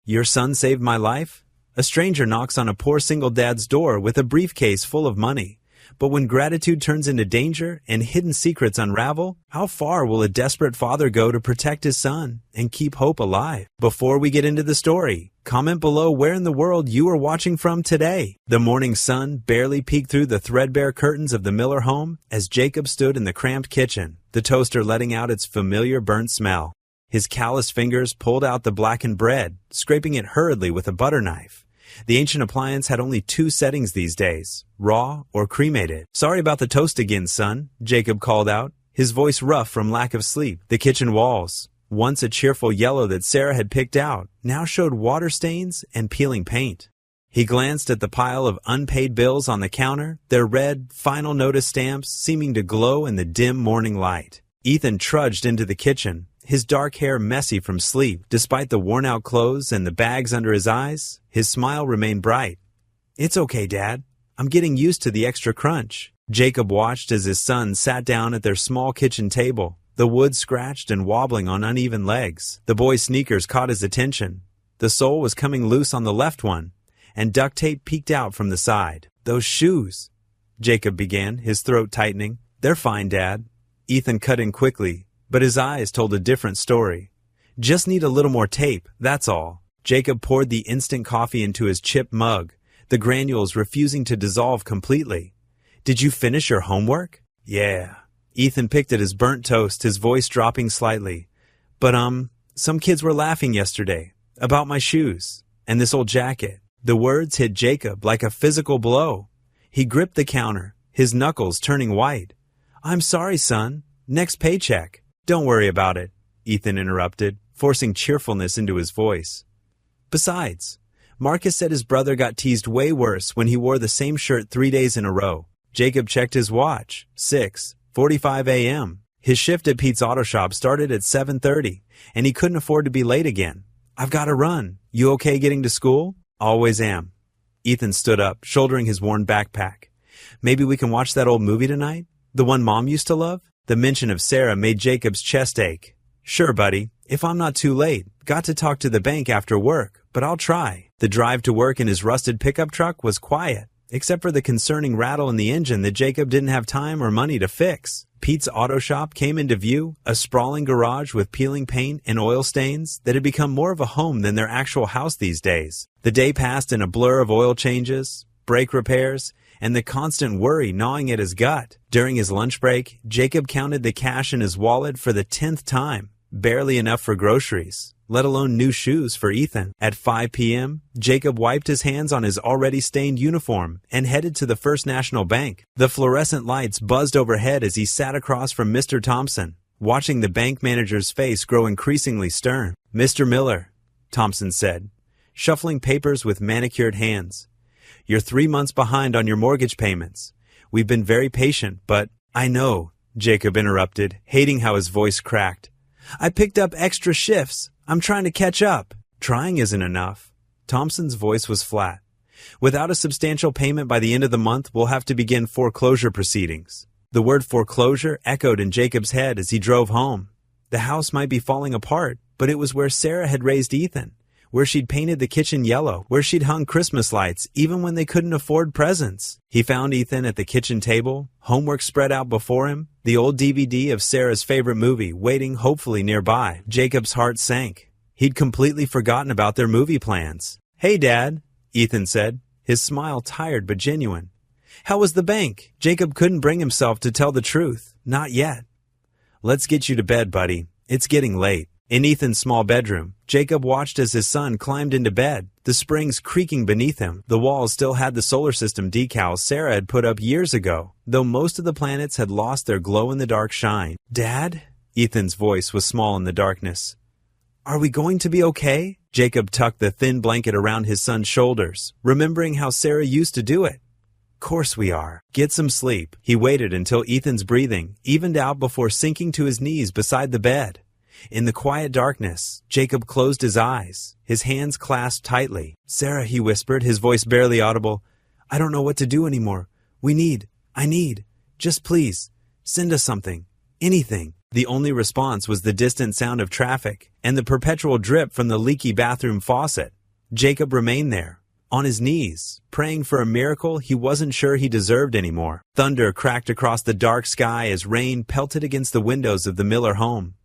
Your son saved my life? A stranger knocks on a poor single dad's door with a briefcase full of money. But when gratitude turns into danger and hidden secrets unravel, how far will a desperate father go to protect his son and keep hope alive? Before we get into the story, comment below where in the world you are watching from today. The morning sun barely peeked through the threadbare curtains of the Miller home as Jacob stood in the cramped kitchen, the toaster letting out its familiar burnt smell. His calloused fingers pulled out the blackened bread, scraping it hurriedly with a butter knife. The ancient appliance had only 2 settings these days, raw or cremated. "Sorry about the toast again, son," Jacob called out, his voice rough from lack of sleep. The kitchen walls, once a cheerful yellow that Sarah had picked out, now showed water stains and peeling paint. He glanced at the pile of unpaid bills on the counter, their red, final notice stamps seeming to glow in the dim morning light. Ethan trudged into the kitchen, his dark hair messy from sleep. Despite the worn-out clothes and the bags under his eyes, his smile remained bright. "It's okay, Dad. I'm getting used to the extra crunch." Jacob watched as his son sat down at their small kitchen table, the wood scratched and wobbling on uneven legs. The boy's sneakers caught his attention. The sole was coming loose on the left one, and duct tape peeked out from the side. "Those shoes," Jacob began, his throat tightening. "They're fine, Dad." Ethan cut in quickly, but his eyes told a different story. "Just need a little more tape, that's all." Jacob poured the instant coffee into his chipped mug, the granules refusing to dissolve completely. "Did you finish your homework?" "Yeah." Ethan picked at his burnt toast, his voice dropping slightly. "But, some kids were laughing yesterday about my shoes and this old jacket." The words hit Jacob like a physical blow. He gripped the counter, his knuckles turning white. "I'm sorry, son. Next paycheck." "Don't worry about it," Ethan interrupted, forcing cheerfulness into his voice. "Besides, Marcus said his brother got teased way worse when he wore the same shirt 3 days in a row." Jacob checked his watch. 6:45 a.m. His shift at Pete's Auto Shop started at 7:30, and he couldn't afford to be late again. "I've got to run. You okay getting to school?" "Always am." Ethan stood up, shouldering his worn backpack. "Maybe we can watch that old movie tonight? The one Mom used to love?" The mention of Sarah made Jacob's chest ache. "Sure, buddy, if I'm not too late. Got to talk to the bank after work, but I'll try." The drive to work in his rusted pickup truck was quiet, except for the concerning rattle in the engine that Jacob didn't have time or money to fix. Pete's Auto Shop came into view, a sprawling garage with peeling paint and oil stains that had become more of a home than their actual house these days. The day passed in a blur of oil changes, brake repairs, and the constant worry gnawing at his gut. During his lunch break, Jacob counted the cash in his wallet for the 10th time, barely enough for groceries, let alone new shoes for Ethan. At 5 p.m., Jacob wiped his hands on his already stained uniform and headed to the First National Bank. The fluorescent lights buzzed overhead as he sat across from Mr. Thompson, watching the bank manager's face grow increasingly stern. "Mr. Miller," Thompson said, shuffling papers with manicured hands. "You're 3 months behind on your mortgage payments. We've been very patient, but—" "I know," Jacob interrupted, hating how his voice cracked. "I picked up extra shifts. I'm trying to catch up." "Trying isn't enough." Thompson's voice was flat. "Without a substantial payment by the end of the month, we'll have to begin foreclosure proceedings." The word foreclosure echoed in Jacob's head as he drove home. The house might be falling apart, but it was where Sarah had raised Ethan, where she'd painted the kitchen yellow, where she'd hung Christmas lights even when they couldn't afford presents. He found Ethan at the kitchen table, homework spread out before him, the old DVD of Sarah's favorite movie waiting hopefully nearby. Jacob's heart sank. He'd completely forgotten about their movie plans. "Hey, Dad," Ethan said, his smile tired but genuine. "How was the bank?" Jacob couldn't bring himself to tell the truth. Not yet. "Let's get you to bed, buddy. It's getting late." In Ethan's small bedroom, Jacob watched as his son climbed into bed, the springs creaking beneath him. The walls still had the solar system decals Sarah had put up years ago, though most of the planets had lost their glow-in-the-dark shine. "Dad?" Ethan's voice was small in the darkness. "Are we going to be okay?" Jacob tucked the thin blanket around his son's shoulders, remembering how Sarah used to do it. "Course we are. Get some sleep." He waited until Ethan's breathing evened out before sinking to his knees beside the bed. In the quiet darkness, Jacob closed his eyes, his hands clasped tightly. "Sarah," he whispered, his voice barely audible, "I don't know what to do anymore. I need, just please, send us something, anything." The only response was the distant sound of traffic and the perpetual drip from the leaky bathroom faucet. Jacob remained there, on his knees, praying for a miracle he wasn't sure he deserved anymore. Thunder cracked across the dark sky as rain pelted against the windows of the Miller home.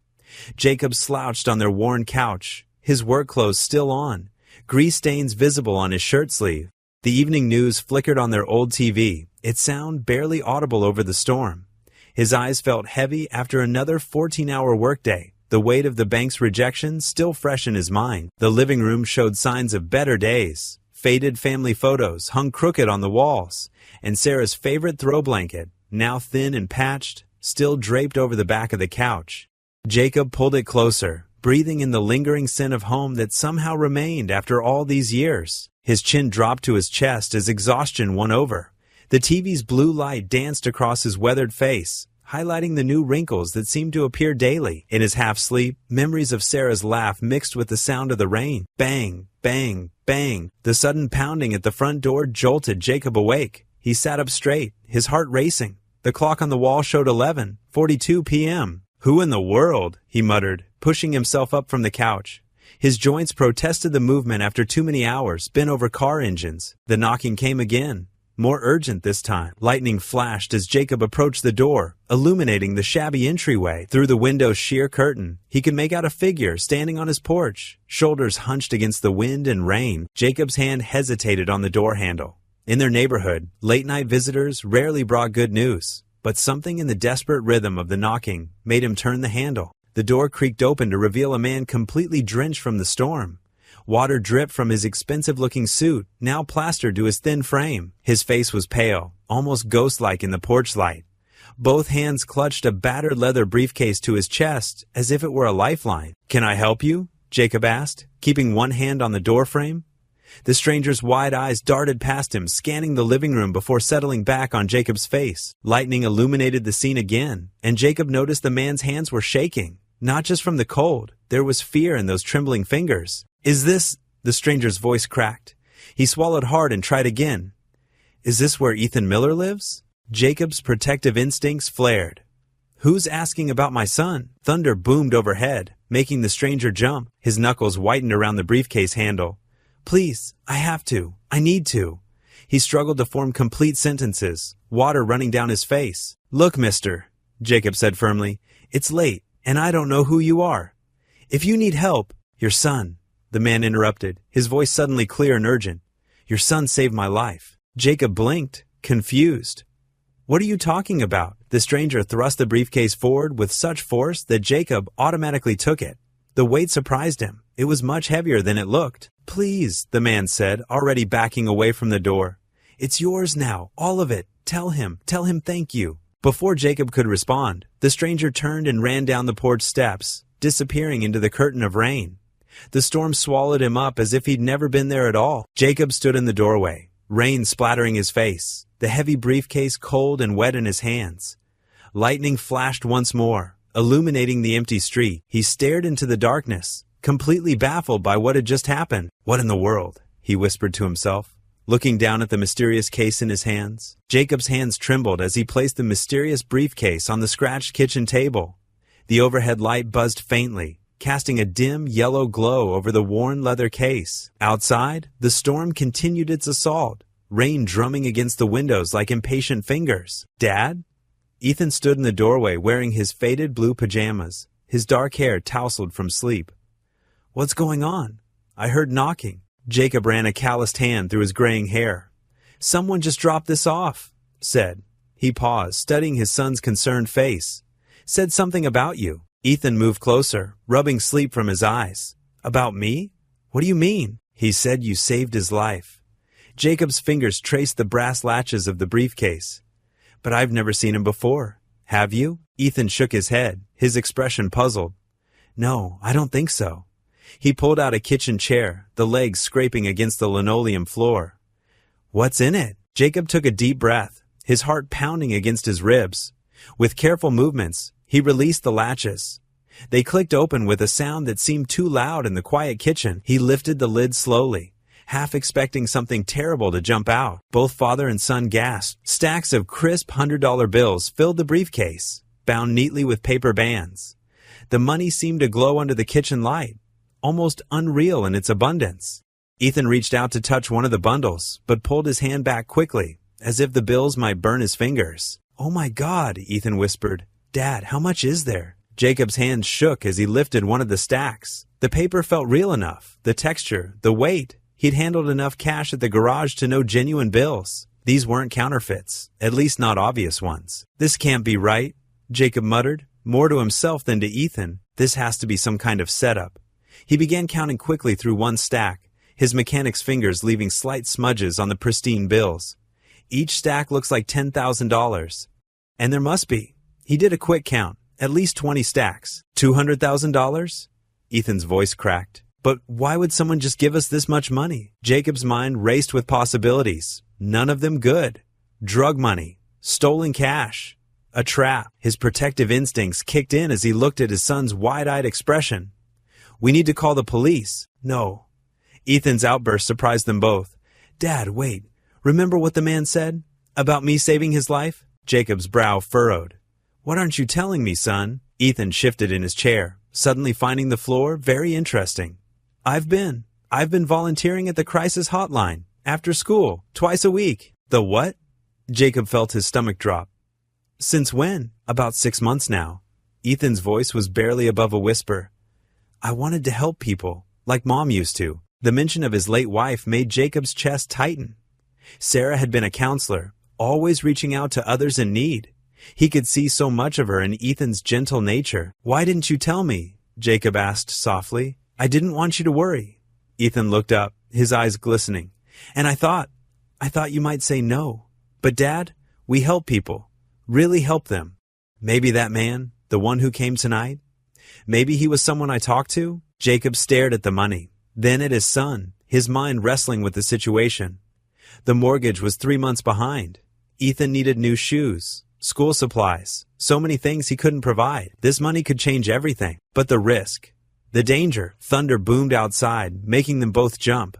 Jacob slouched on their worn couch, his work clothes still on, grease stains visible on his shirt sleeve. The evening news flickered on their old TV, its sound barely audible over the storm. His eyes felt heavy after another 14-hour workday, the weight of the bank's rejection still fresh in his mind. The living room showed signs of better days. Faded family photos hung crooked on the walls, and Sarah's favorite throw blanket, now thin and patched, still draped over the back of the couch. Jacob pulled it closer, breathing in the lingering scent of home that somehow remained after all these years. His chin dropped to his chest as exhaustion won over. The TV's blue light danced across his weathered face, highlighting the new wrinkles that seemed to appear daily. In his half-sleep, memories of Sarah's laugh mixed with the sound of the rain. Bang, bang, bang. The sudden pounding at the front door jolted Jacob awake. He sat up straight, his heart racing. The clock on the wall showed 11:42 p.m. "Who in the world?" he muttered, pushing himself up from the couch. His joints protested the movement after too many hours bent over car engines. The knocking came again, more urgent this time. Lightning flashed as Jacob approached the door, illuminating the shabby entryway. Through the window's sheer curtain, he could make out a figure standing on his porch, shoulders hunched against the wind and rain. Jacob's hand hesitated on the door handle. In their neighborhood, late-night visitors rarely brought good news, but something in the desperate rhythm of the knocking made him turn the handle. The door creaked open to reveal a man completely drenched from the storm. Water dripped from his expensive-looking suit, now plastered to his thin frame. His face was pale, almost ghost-like in the porch light. Both hands clutched a battered leather briefcase to his chest, as if it were a lifeline. "Can I help you?" Jacob asked, keeping one hand on the doorframe. The stranger's wide eyes darted past him, scanning the living room before settling back on Jacob's face. Lightning illuminated the scene again, and Jacob noticed the man's hands were shaking. Not just from the cold, there was fear in those trembling fingers. "Is this—" the stranger's voice cracked. He swallowed hard and tried again. "Is this where Ethan Miller lives?" Jacob's protective instincts flared. "Who's asking about my son?" Thunder boomed overhead, making the stranger jump. His knuckles whitened around the briefcase handle. "Please, I have to. I need to." He struggled to form complete sentences, water running down his face. "Look, mister," Jacob said firmly, "it's late, and I don't know who you are. If you need help—" "Your son," the man interrupted, his voice suddenly clear and urgent. "Your son saved my life." Jacob blinked, confused. "What are you talking about?" The stranger thrust the briefcase forward with such force that Jacob automatically took it. The weight surprised him. It was much heavier than it looked. "Please," the man said, already backing away from the door. "It's yours now, all of it. Tell him thank you." Before Jacob could respond, the stranger turned and ran down the porch steps, disappearing into the curtain of rain. The storm swallowed him up as if he'd never been there at all. Jacob stood in the doorway, rain splattering his face, the heavy briefcase cold and wet in his hands. Lightning flashed once more, illuminating the empty street. He stared into the darkness, completely baffled by what had just happened. "What in the world?" he whispered to himself, looking down at the mysterious case in his hands. Jacob's hands trembled as he placed the mysterious briefcase on the scratched kitchen table. The overhead light buzzed faintly, casting a dim yellow glow over the worn leather case. Outside, the storm continued its assault, rain drumming against the windows like impatient fingers. "Dad?" Ethan stood in the doorway wearing his faded blue pajamas, his dark hair tousled from sleep. "What's going on?" "I heard knocking." Jacob ran a calloused hand through his graying hair. "Someone just dropped this off," said. He paused, studying his son's concerned face. "Said something about you." Ethan moved closer, rubbing sleep from his eyes. "About me? What do you mean?" "He said you saved his life." Jacob's fingers traced the brass latches of the briefcase. "But I've never seen him before." "Have you?" Ethan shook his head, his expression puzzled. "No, I don't think so." He pulled out a kitchen chair, the legs scraping against the linoleum floor. "What's in it?" Jacob took a deep breath, his heart pounding against his ribs. With careful movements, he released the latches. They clicked open with a sound that seemed too loud in the quiet kitchen. He lifted the lid slowly, half expecting something terrible to jump out. Both father and son gasped. Stacks of crisp $100 bills filled the briefcase. bound neatly with paper bands. The money seemed to glow under the kitchen light, almost unreal in its abundance. Ethan reached out to touch one of the bundles, but pulled his hand back quickly, as if the bills might burn his fingers. "Oh my God," Ethan whispered. "Dad, how much is there?" Jacob's hand shook as he lifted one of the stacks. The paper felt real enough, the texture, the weight. He'd handled enough cash at the garage to know genuine bills. These weren't counterfeits, at least not obvious ones. "This can't be right," Jacob muttered, more to himself than to Ethan. "This has to be some kind of setup." He began counting quickly through one stack, his mechanic's fingers leaving slight smudges on the pristine bills. Each stack looks like $10,000. And there must be. He did a quick count, at least 20 stacks. $200,000? Ethan's voice cracked. But why would someone just give us this much money? Jacob's mind raced with possibilities, none of them good. Drug money, stolen cash, a trap. His protective instincts kicked in as he looked at his son's wide-eyed expression. "We need to call the police." "No." Ethan's outburst surprised them both. "Dad, wait. Remember what the man said? About me saving his life?" Jacob's brow furrowed. "What aren't you telling me, son?" Ethan shifted in his chair, suddenly finding the floor very interesting. I've been volunteering at the crisis hotline, after school, twice a week." "The what?" Jacob felt his stomach drop. "Since when?" "About 6 months now." Ethan's voice was barely above a whisper. "I wanted to help people, like Mom used to." The mention of his late wife made Jacob's chest tighten. Sarah had been a counselor, always reaching out to others in need. He could see so much of her in Ethan's gentle nature. "Why didn't you tell me?" Jacob asked softly. "I didn't want you to worry." Ethan looked up, his eyes glistening. "And I thought you might say no. But Dad, we help people. Really help them. Maybe that man, the one who came tonight, maybe he was someone I talked to." Jacob stared at the money, then at his son, his mind wrestling with the situation. The mortgage was 3 months behind. Ethan needed new shoes, school supplies, so many things he couldn't provide. This money could change everything. But the risk, the danger. Thunder boomed outside, making them both jump.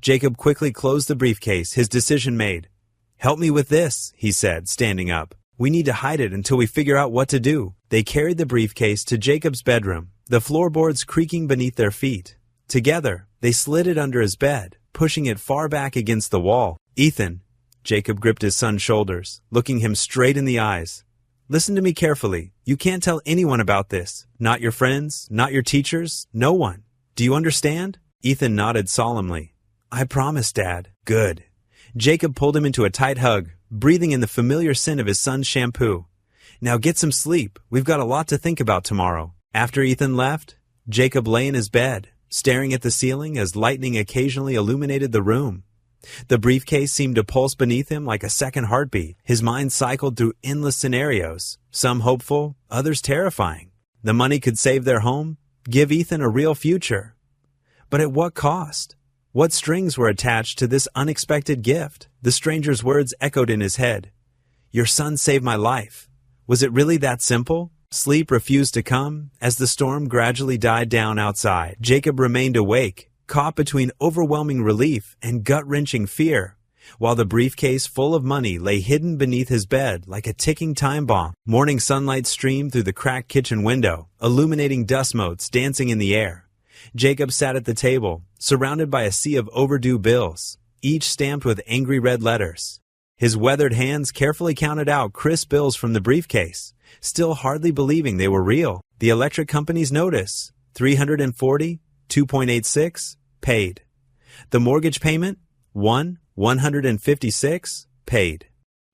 Jacob quickly closed the briefcase, his decision made. "Help me with this," he said, standing up. "We need to hide it until we figure out what to do." They carried the briefcase to Jacob's bedroom, the floorboards creaking beneath their feet. Together, they slid it under his bed, pushing it far back against the wall. "Ethan," Jacob gripped his son's shoulders, looking him straight in the eyes. "Listen to me carefully. You can't tell anyone about this. Not your friends, not your teachers, no one. Do you understand?" Ethan nodded solemnly. "I promise, Dad." "Good." Jacob pulled him into a tight hug, breathing in the familiar scent of his son's shampoo. "Now get some sleep. We've got a lot to think about tomorrow." After Ethan left, Jacob lay in his bed, staring at the ceiling as lightning occasionally illuminated the room. The briefcase seemed to pulse beneath him like a second heartbeat. His mind cycled through endless scenarios, some hopeful, others terrifying. The money could save their home, give Ethan a real future. But at what cost? What strings were attached to this unexpected gift? The stranger's words echoed in his head. "Your son saved my life." Was it really that simple? Sleep refused to come. As the storm gradually died down outside, Jacob remained awake, caught between overwhelming relief and gut-wrenching fear, while the briefcase full of money lay hidden beneath his bed like a ticking time bomb. Morning sunlight streamed through the cracked kitchen window, illuminating dust motes dancing in the air. Jacob sat at the table, surrounded by a sea of overdue bills, each stamped with angry red letters. His weathered hands carefully counted out crisp bills from the briefcase, still hardly believing they were real. The electric company's notice, $340, $2.86, paid. The mortgage payment, $156, paid.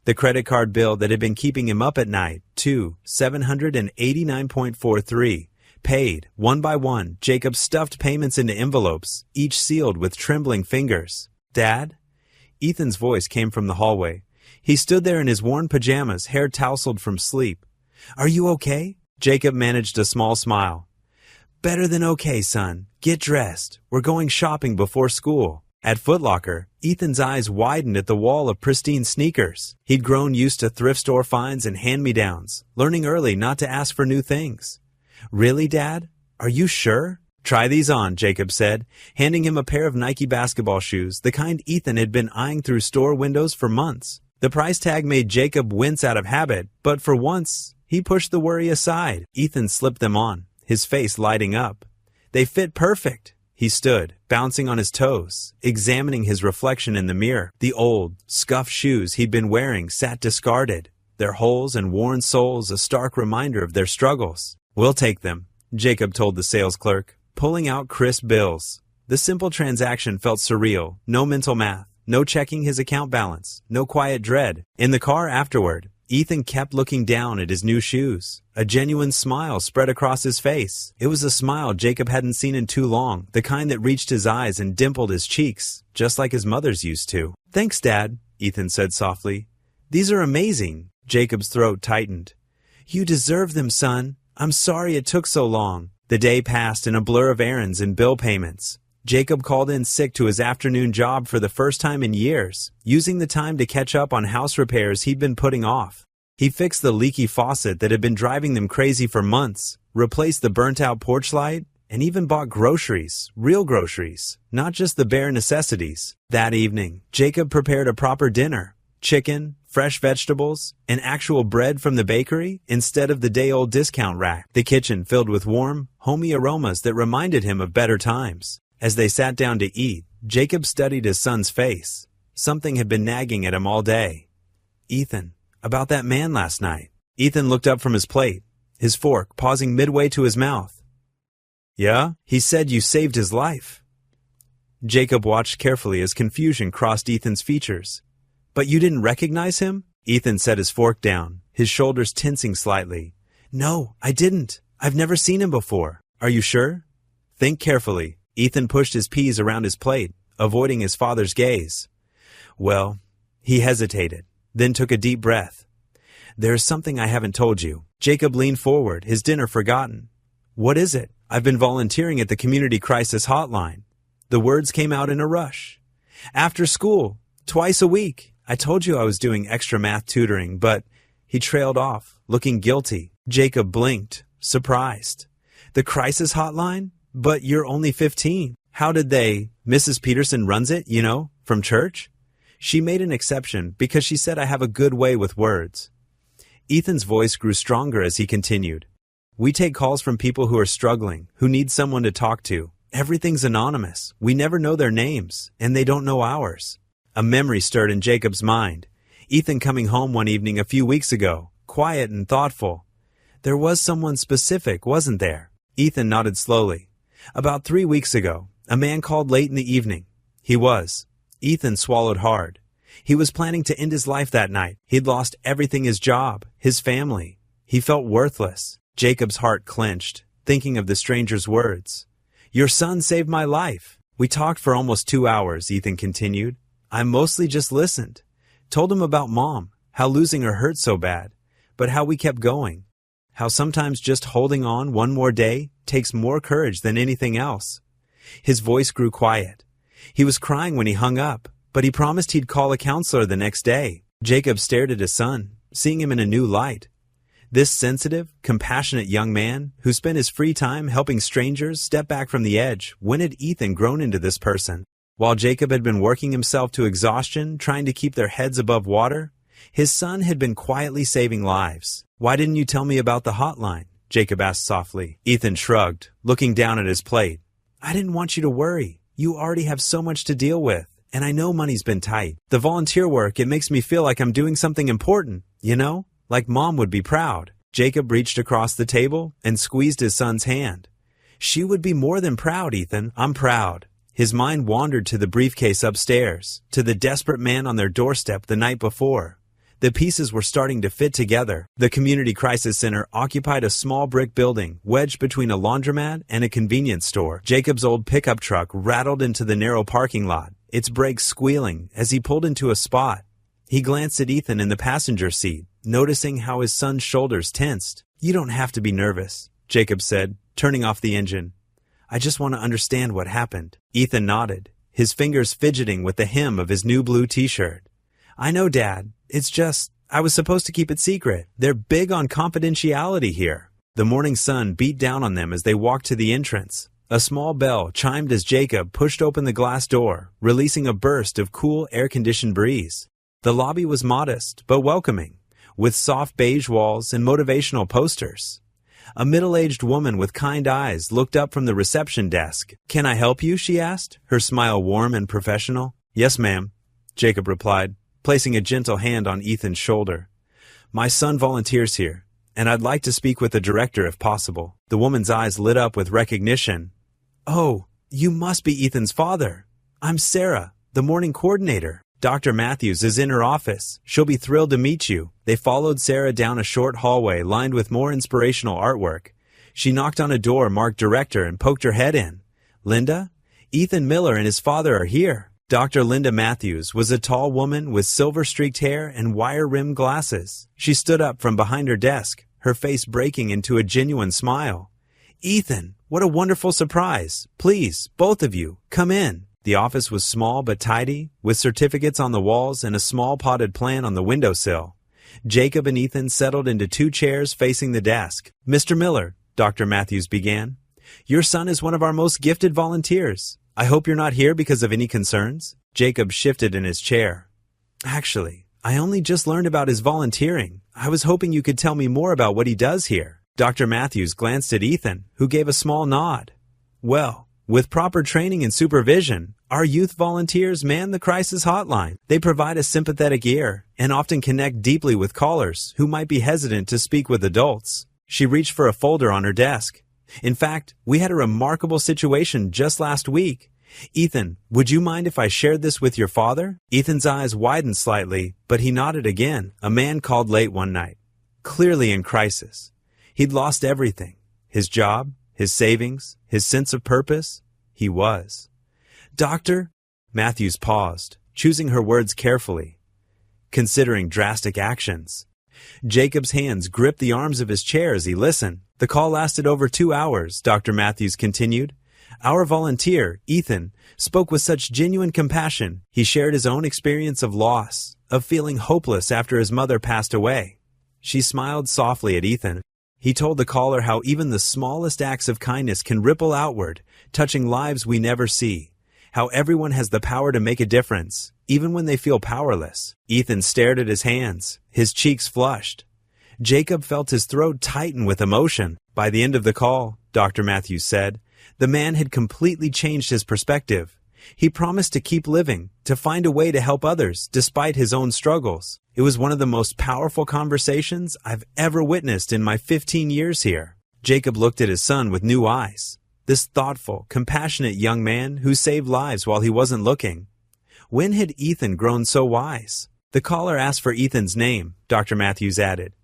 The credit card bill that had been keeping him up at night, $789.43, paid. One by one, Jacob stuffed payments into envelopes, each sealed with trembling fingers. "Dad?" Ethan's voice came from the hallway. He stood there in his worn pajamas, hair tousled from sleep. "Are you okay?" Jacob managed a small smile. "Better than okay, son. Get dressed. We're going shopping before school." At Foot Locker, Ethan's eyes widened at the wall of pristine sneakers. He'd grown used to thrift store finds and hand-me-downs, learning early not to ask for new things. "Really, Dad? Are you sure?" "Try these on," Jacob said, handing him a pair of Nike basketball shoes, the kind Ethan had been eyeing through store windows for months. The price tag made Jacob wince out of habit, but for once, He pushed the worry aside. Ethan slipped them on, his face lighting up. They fit perfect. He stood, bouncing on his toes, examining his reflection in the mirror. The old, scuffed shoes he'd been wearing sat discarded, their holes and worn soles a stark reminder of their struggles. "We'll take them," Jacob told the sales clerk, pulling out crisp bills. The simple transaction felt surreal. No mental math, no checking his account balance, no quiet dread. In the car afterward, Ethan kept looking down at his new shoes. A genuine smile spread across his face. It was a smile Jacob hadn't seen in too long, the kind that reached his eyes and dimpled his cheeks, just like his mother's used to. "Thanks, Dad," Ethan said softly. "These are amazing." Jacob's throat tightened. "You deserve them, son. I'm sorry it took so long." The day passed in a blur of errands and bill payments. Jacob called in sick to his afternoon job for the first time in years, using the time to catch up on house repairs he'd been putting off. He fixed the leaky faucet that had been driving them crazy for months, replaced the burnt-out porch light, and even bought groceries, real groceries, not just the bare necessities. That evening, Jacob prepared a proper dinner: chicken, fresh vegetables, and actual bread from the bakery instead of the day-old discount rack. The kitchen filled with warm, homey aromas that reminded him of better times. As they sat down to eat, Jacob studied his son's face. Something had been nagging at him all day. "Ethan, about that man last night." Ethan looked up from his plate, his fork pausing midway to his mouth. "Yeah? He said you saved his life." Jacob watched carefully as confusion crossed Ethan's features. "But you didn't recognize him?" Ethan set his fork down, his shoulders tensing slightly. "No, I didn't. I've never seen him before." "Are you sure?" "Think carefully." Ethan pushed his peas around his plate, avoiding his father's gaze. "Well," he hesitated, then took a deep breath. "There's something I haven't told you." Jacob leaned forward, his dinner forgotten. "What is it?" "I've been volunteering at the Community Crisis Hotline." The words came out in a rush. "After school, twice a week. I told you I was doing extra math tutoring, but..." He trailed off, looking guilty. Jacob blinked, surprised. "The Crisis Hotline? But you're only 15. How did they..." "Mrs. Peterson runs it, you know, from church. She made an exception because she said I have a good way with words." Ethan's voice grew stronger as he continued. "We take calls from people who are struggling, who need someone to talk to. Everything's anonymous. We never know their names, and they don't know ours." A memory stirred in Jacob's mind. Ethan coming home one evening a few weeks ago, quiet and thoughtful. There was someone specific, wasn't there? Ethan nodded slowly. "About 3 weeks ago, a man called late in the evening." Ethan swallowed hard. He was planning to end his life that night. He'd lost everything: his job, his family. He felt worthless. Jacob's heart clenched, thinking of the stranger's words. "Your son saved my life." "We talked for almost 2 hours, Ethan continued. "I mostly just listened. Told him about Mom, how losing her hurt so bad, but how we kept going. How sometimes just holding on one more day takes more courage than anything else." His voice grew quiet. He was crying when he hung up, but he promised he'd call a counselor the next day. Jacob stared at his son, seeing him in a new light. This sensitive, compassionate young man, who spent his free time helping strangers step back from the edge. When had Ethan grown into this person? While Jacob had been working himself to exhaustion, trying to keep their heads above water, his son had been quietly saving lives. "Why didn't you tell me about the hotline?" Jacob asked softly. Ethan shrugged, looking down at his plate. "I didn't want you to worry. You already have so much to deal with, and I know money's been tight. The volunteer work, it makes me feel like I'm doing something important, you know? Like Mom would be proud." Jacob reached across the table and squeezed his son's hand. "She would be more than proud, Ethan. I'm proud." His mind wandered to the briefcase upstairs, to the desperate man on their doorstep the night before. The pieces were starting to fit together. The Community Crisis Center occupied a small brick building wedged between a laundromat and a convenience store. Jacob's old pickup truck rattled into the narrow parking lot, its brakes squealing as he pulled into a spot. He glanced at Ethan in the passenger seat, noticing how his son's shoulders tensed. "You don't have to be nervous," Jacob said, turning off the engine. "I just want to understand what happened." Ethan nodded, his fingers fidgeting with the hem of his new blue t-shirt. "I know, Dad. It's just, I was supposed to keep it secret. They're big on confidentiality here." The morning sun beat down on them as they walked to the entrance. A small bell chimed as Jacob pushed open the glass door, releasing a burst of cool, air-conditioned breeze. The lobby was modest, but welcoming. with soft beige walls and motivational posters. A middle-aged woman with kind eyes looked up from the reception desk. "Can I help you?" she asked, her smile warm and professional. "Yes, ma'am," Jacob replied, placing a gentle hand on Ethan's shoulder. "My son volunteers here, and I'd like to speak with the director if possible." The woman's eyes lit up with recognition. "Oh, you must be Ethan's father. I'm Sarah, the morning coordinator. Dr. Matthews is in her office. She'll be thrilled to meet you." They followed Sarah down a short hallway lined with more inspirational artwork. She knocked on a door marked director and poked her head in. "Linda? Ethan Miller and his father are here." Dr. Linda Matthews was a tall woman with silver-streaked hair and wire-rimmed glasses. She stood up from behind her desk, her face breaking into a genuine smile. "Ethan, what a wonderful surprise. Please, both of you, come in." The office was small but tidy, with certificates on the walls and a small potted plant on the windowsill. Jacob and Ethan settled into 2 chairs facing the desk. "Mr. Miller," Dr. Matthews began, "your son is one of our most gifted volunteers. I hope you're not here because of any concerns." Jacob shifted in his chair. "Actually, I only just learned about his volunteering. I was hoping you could tell me more about what he does here." Dr. Matthews glanced at Ethan, who gave a small nod. "Well, with proper training and supervision, our youth volunteers man the crisis hotline. They provide a sympathetic ear and often connect deeply with callers who might be hesitant to speak with adults." She reached for a folder on her desk. "In fact, we had a remarkable situation just last week. Ethan, would you mind if I shared this with your father?" Ethan's eyes widened slightly, but he nodded again. A man called late one night, clearly in crisis. He'd lost everything: his job, his savings, his sense of purpose. He was. "Doctor?" Matthews paused, choosing her words carefully, considering drastic actions. Jacob's hands gripped the arms of his chair as he listened. "The call lasted over 2 hours," Dr. Matthews continued. "Our volunteer, Ethan, spoke with such genuine compassion. He shared his own experience of loss, of feeling hopeless after his mother passed away." She smiled softly at Ethan. He told the caller how even the smallest acts of kindness can ripple outward, touching lives we never see. How everyone has the power to make a difference, even when they feel powerless. Ethan stared at his hands, his cheeks flushed. Jacob felt his throat tighten with emotion. By the end of the call, Dr. Matthews said, the man had completely changed his perspective. He promised to keep living, to find a way to help others despite his own struggles. It was one of the most powerful conversations I've ever witnessed in my 15 years here. Jacob looked at his son with new eyes. This thoughtful, compassionate young man who saved lives while he wasn't looking. When had Ethan grown so wise? The caller asked for Ethan's name, Dr. Matthews added.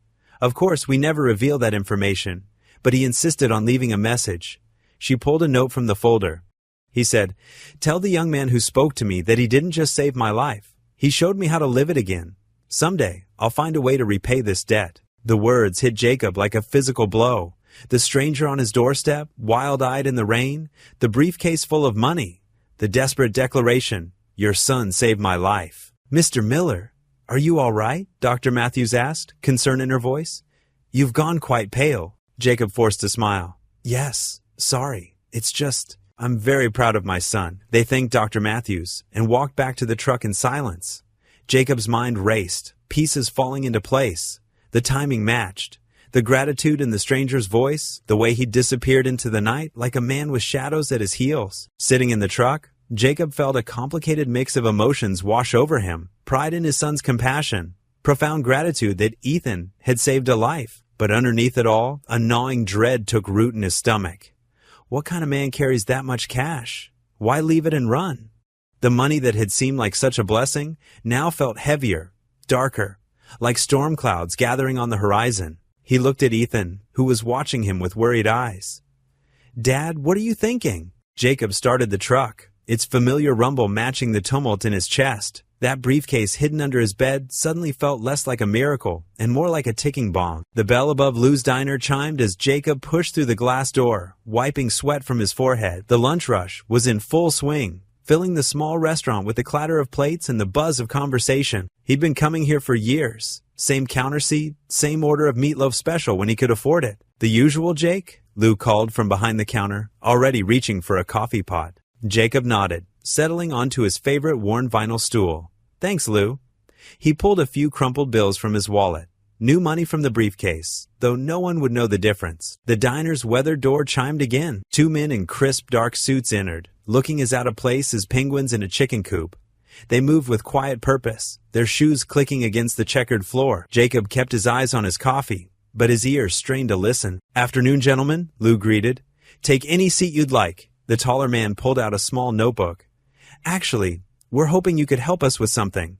Of course, we never reveal that information, but he insisted on leaving a message. She pulled a note from the folder. He said, "Tell the young man who spoke to me that he didn't just save my life. He showed me how to live it again. Someday, I'll find a way to repay this debt." The words hit Jacob like a physical blow. The stranger on his doorstep, wild-eyed in the rain, the briefcase full of money, the desperate declaration, "Your son saved my life." "Mr. Miller, are you all right?" Dr. Matthews asked, concern in her voice. "You've gone quite pale." Jacob forced a smile. "Yes, sorry. It's just, I'm very proud of my son." They thanked Dr. Matthews and walked back to the truck in silence. Jacob's mind raced, pieces falling into place. The timing matched. The gratitude in the stranger's voice, the way he disappeared into the night like a man with shadows at his heels. Sitting in the truck, Jacob felt a complicated mix of emotions wash over him. Pride in his son's compassion, profound gratitude that Ethan had saved a life. But underneath it all, a gnawing dread took root in his stomach. What kind of man carries that much cash? Why leave it and run? The money that had seemed like such a blessing now felt heavier, darker, like storm clouds gathering on the horizon. He looked at Ethan, who was watching him with worried eyes. "Dad, what are you thinking?" Jacob started the truck, its familiar rumble matching the tumult in his chest. That briefcase hidden under his bed suddenly felt less like a miracle and more like a ticking bomb. The bell above Lou's Diner chimed as Jacob pushed through the glass door, wiping sweat from his forehead. The lunch rush was in full swing, filling the small restaurant with the clatter of plates and the buzz of conversation. He'd been coming here for years. Same counter seat, same order of meatloaf special when he could afford it. "The usual, Jake?" Lou called from behind the counter, already reaching for a coffee pot. Jacob nodded, settling onto his favorite worn vinyl stool. "Thanks, Lou." He pulled a few crumpled bills from his wallet. New money from the briefcase, though no one would know the difference. The diner's weathered door chimed again. Two men in crisp, dark suits entered, looking as out of place as penguins in a chicken coop. They moved with quiet purpose, their shoes clicking against the checkered floor. Jacob kept his eyes on his coffee, but his ears strained to listen. "Afternoon, gentlemen," Lou greeted. "Take any seat you'd like." The taller man pulled out a small notebook. "Actually, we're hoping you could help us with something."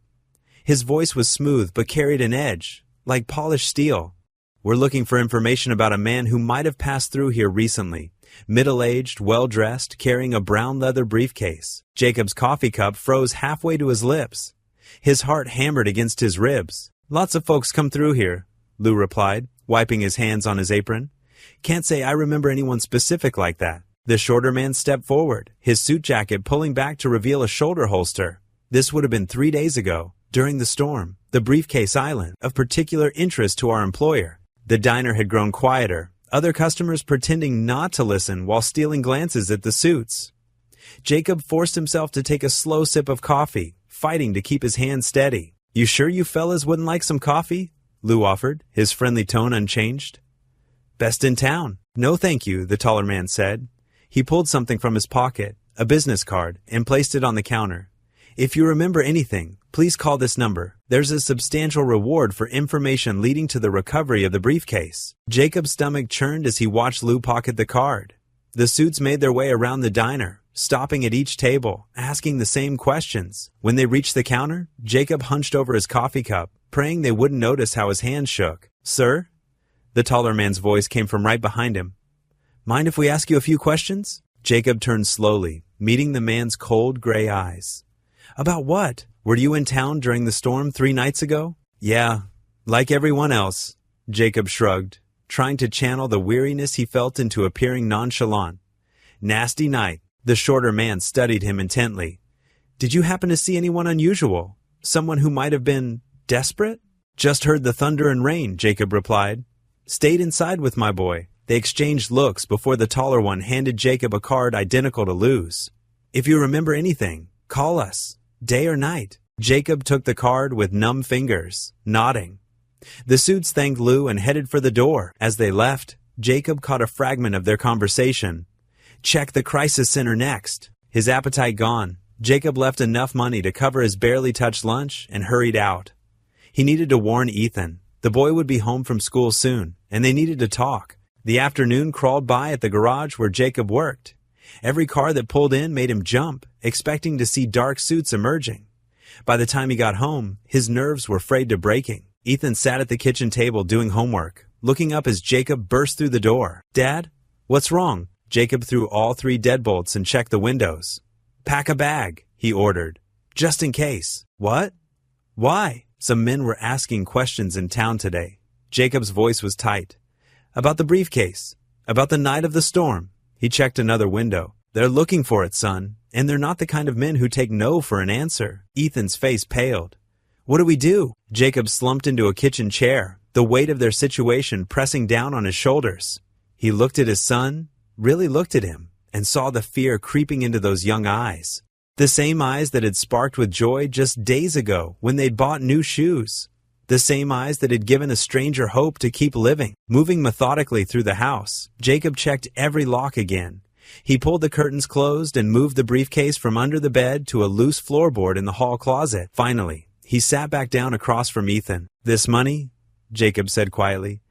His voice was smooth but carried an edge, like polished steel. "We're looking for information about a man who might have passed through here recently. Middle-aged, well-dressed, carrying a brown leather briefcase." Jacob's coffee cup froze halfway to his lips. His heart hammered against his ribs. "Lots of folks come through here," Lou replied, wiping his hands on his apron. "Can't say I remember anyone specific like that." The shorter man stepped forward, his suit jacket pulling back to reveal a shoulder holster. "This would have been 3 days ago, during the storm, the briefcase island, of particular interest to our employer." The diner had grown quieter, other customers pretending not to listen while stealing glances at the suits. Jacob forced himself to take a slow sip of coffee, fighting to keep his hand steady. "You sure you fellas wouldn't like some coffee?" Lou offered, his friendly tone unchanged. "Best in town." "No thank you," the taller man said. He pulled something from his pocket, a business card, and placed it on the counter. "If you remember anything, please call this number. There's a substantial reward for information leading to the recovery of the briefcase." Jacob's stomach churned as he watched Lou pocket the card. The suits made their way around the diner, stopping at each table, asking the same questions. When they reached the counter, Jacob hunched over his coffee cup, praying they wouldn't notice how his hands shook. "Sir?" The taller man's voice came from right behind him. "Mind if we ask you a few questions?" Jacob turned slowly, meeting the man's cold gray eyes. "About what? Were you in town during the storm 3 nights ago?" "Yeah, like everyone else," Jacob shrugged, trying to channel the weariness he felt into appearing nonchalant. "Nasty night." The shorter man studied him intently. "Did you happen to see anyone unusual? Someone who might have been desperate?" "Just heard the thunder and rain," Jacob replied. "Stayed inside with my boy." They exchanged looks before the taller one handed Jacob a card identical to Lou's. "If you remember anything, call us. Day or night." Jacob took the card with numb fingers, nodding. The suits thanked Lou and headed for the door. As they left, Jacob caught a fragment of their conversation. "Check the crisis center next." His appetite gone, Jacob left enough money to cover his barely touched lunch and hurried out. He needed to warn Ethan. The boy would be home from school soon, and they needed to talk. The afternoon crawled by at the garage where Jacob worked. Every car that pulled in made him jump, expecting to see dark suits emerging. By the time he got home, his nerves were frayed to breaking. Ethan sat at the kitchen table doing homework, looking up as Jacob burst through the door. "Dad, what's wrong?" Jacob threw all 3 deadbolts and checked the windows. "Pack a bag," he ordered. "Just in case." "What? Why?" Some men were asking questions in town today. Jacob's voice was tight. "About the briefcase. About the night of the storm." He checked another window. "They're looking for it, son, and they're not the kind of men who take no for an answer." Ethan's face paled. "What do we do?" Jacob slumped into a kitchen chair, the weight of their situation pressing down on his shoulders. He looked at his son, really looked at him, and saw the fear creeping into those young eyes. The same eyes that had sparked with joy just days ago when they'd bought new shoes. The same eyes that had given a stranger hope to keep living. Moving methodically through the house, Jacob checked every lock again. He pulled the curtains closed and moved the briefcase from under the bed to a loose floorboard in the hall closet. Finally, he sat back down across from Ethan. "This money," Jacob said quietly,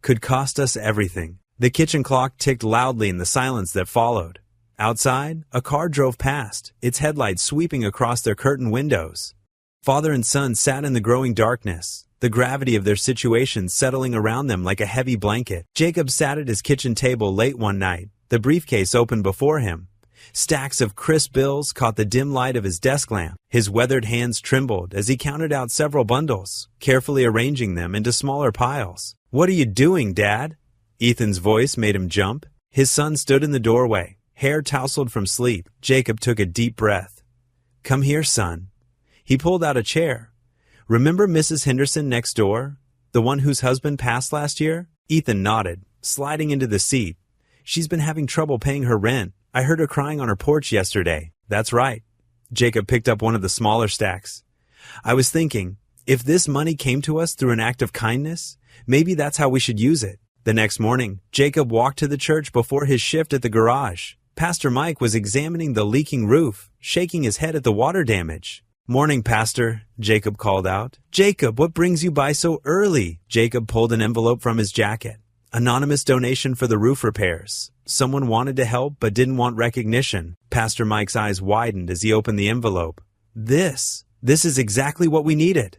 "could cost us everything." The kitchen clock ticked loudly in the silence that followed. Outside, a car drove past, its headlights sweeping across their curtained windows. Father and son sat in the growing darkness, the gravity of their situation settling around them like a heavy blanket. Jacob sat at his kitchen table late one night, the briefcase open before him. Stacks of crisp bills caught the dim light of his desk lamp. His weathered hands trembled as he counted out several bundles, carefully arranging them into smaller piles. "What are you doing, Dad?" Ethan's voice made him jump. His son stood in the doorway, hair tousled from sleep. Jacob took a deep breath. "Come here, son." He pulled out a chair. "Remember Mrs. Henderson next door? The one whose husband passed last year?" Ethan nodded, sliding into the seat. "She's been having trouble paying her rent. I heard her crying on her porch yesterday." "That's right." Jacob picked up one of the smaller stacks. "I was thinking, If this money came to us through an act of kindness, maybe that's how we should use it. The next morning, Jacob walked to the church before his shift at the garage. Pastor Mike was examining the leaking roof, shaking his head at the water damage. "Morning, Pastor," Jacob called out. "Jacob, what brings you by so early?" Jacob pulled an envelope from his jacket. "Anonymous donation for the roof repairs. Someone wanted to help but didn't want recognition." Pastor Mike's eyes widened as he opened the envelope. This is exactly what we needed.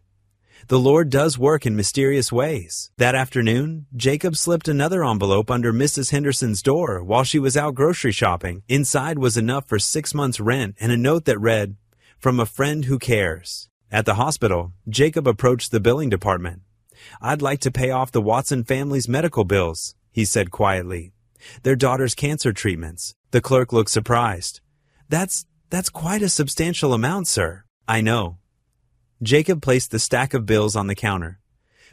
The Lord does work in mysterious ways. That afternoon, Jacob slipped another envelope under Mrs. Henderson's door while she was out grocery shopping. Inside was enough for 6 months' rent and a note that read, "From a friend who cares." At the hospital, Jacob approached the billing department. "I'd like to pay off the Watson family's medical bills," he said quietly. "Their daughter's cancer treatments." The clerk looked surprised. That's quite a substantial amount, sir." "I know." Jacob placed the stack of bills on the counter.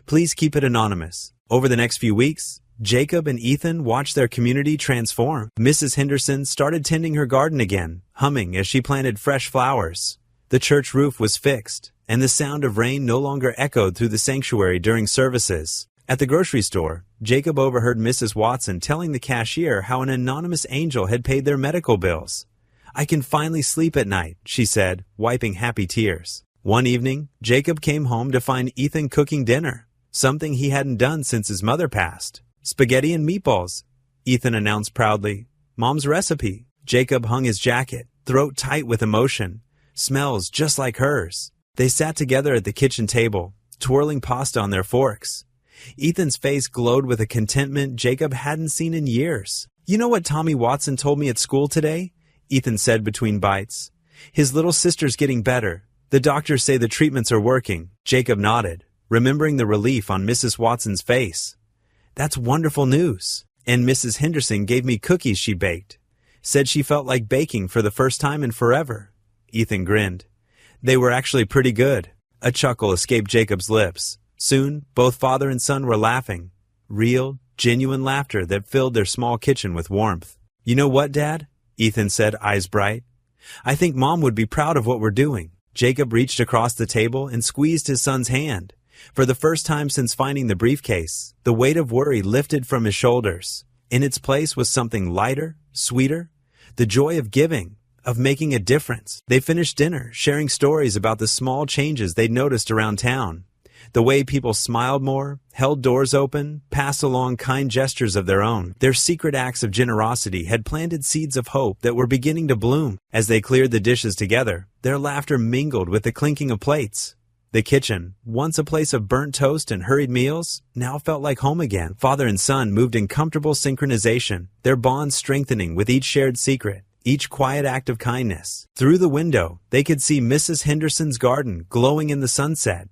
"Please keep it anonymous." Over the next few weeks, Jacob and Ethan watched their community transform. Mrs. Henderson started tending her garden again, humming as she planted fresh flowers. The church roof was fixed, and the sound of rain no longer echoed through the sanctuary during services. At the grocery store, Jacob overheard Mrs. Watson telling the cashier how an anonymous angel had paid their medical bills. "I can finally sleep at night," she said, wiping happy tears. One evening, Jacob came home to find Ethan cooking dinner, something he hadn't done since his mother passed. "Spaghetti and meatballs," Ethan announced proudly. "Mom's recipe." Jacob hung his jacket, throat tight with emotion. "Smells just like hers." They sat together at the kitchen table, twirling pasta on their forks. Ethan's face glowed with a contentment Jacob hadn't seen in years. "You know what Tommy Watson told me at school today?" Ethan said between bites. "His little sister's getting better. The doctors say the treatments are working." Jacob nodded, remembering the relief on Mrs. Watson's face. "That's wonderful news. And Mrs. Henderson gave me cookies she baked. Said she felt like baking for the first time in forever." Ethan grinned. "They were actually pretty good." A chuckle escaped Jacob's lips. Soon, both father and son were laughing. Real, genuine laughter that filled their small kitchen with warmth. "You know what, Dad?" Ethan said, eyes bright. "I think Mom would be proud of what we're doing." Jacob reached across the table and squeezed his son's hand. For the first time since finding the briefcase, the weight of worry lifted from his shoulders. In its place was something lighter, sweeter, the joy of giving, of making a difference. They finished dinner, sharing stories about the small changes they'd noticed around town. The way people smiled more, held doors open, passed along kind gestures of their own. Their secret acts of generosity had planted seeds of hope that were beginning to bloom. As they cleared the dishes together, their laughter mingled with the clinking of plates. The kitchen, once a place of burnt toast and hurried meals, now felt like home again. Father and son moved in comfortable synchronization, their bond strengthening with each shared secret, each quiet act of kindness. Through the window, they could see Mrs. Henderson's garden glowing in the sunset,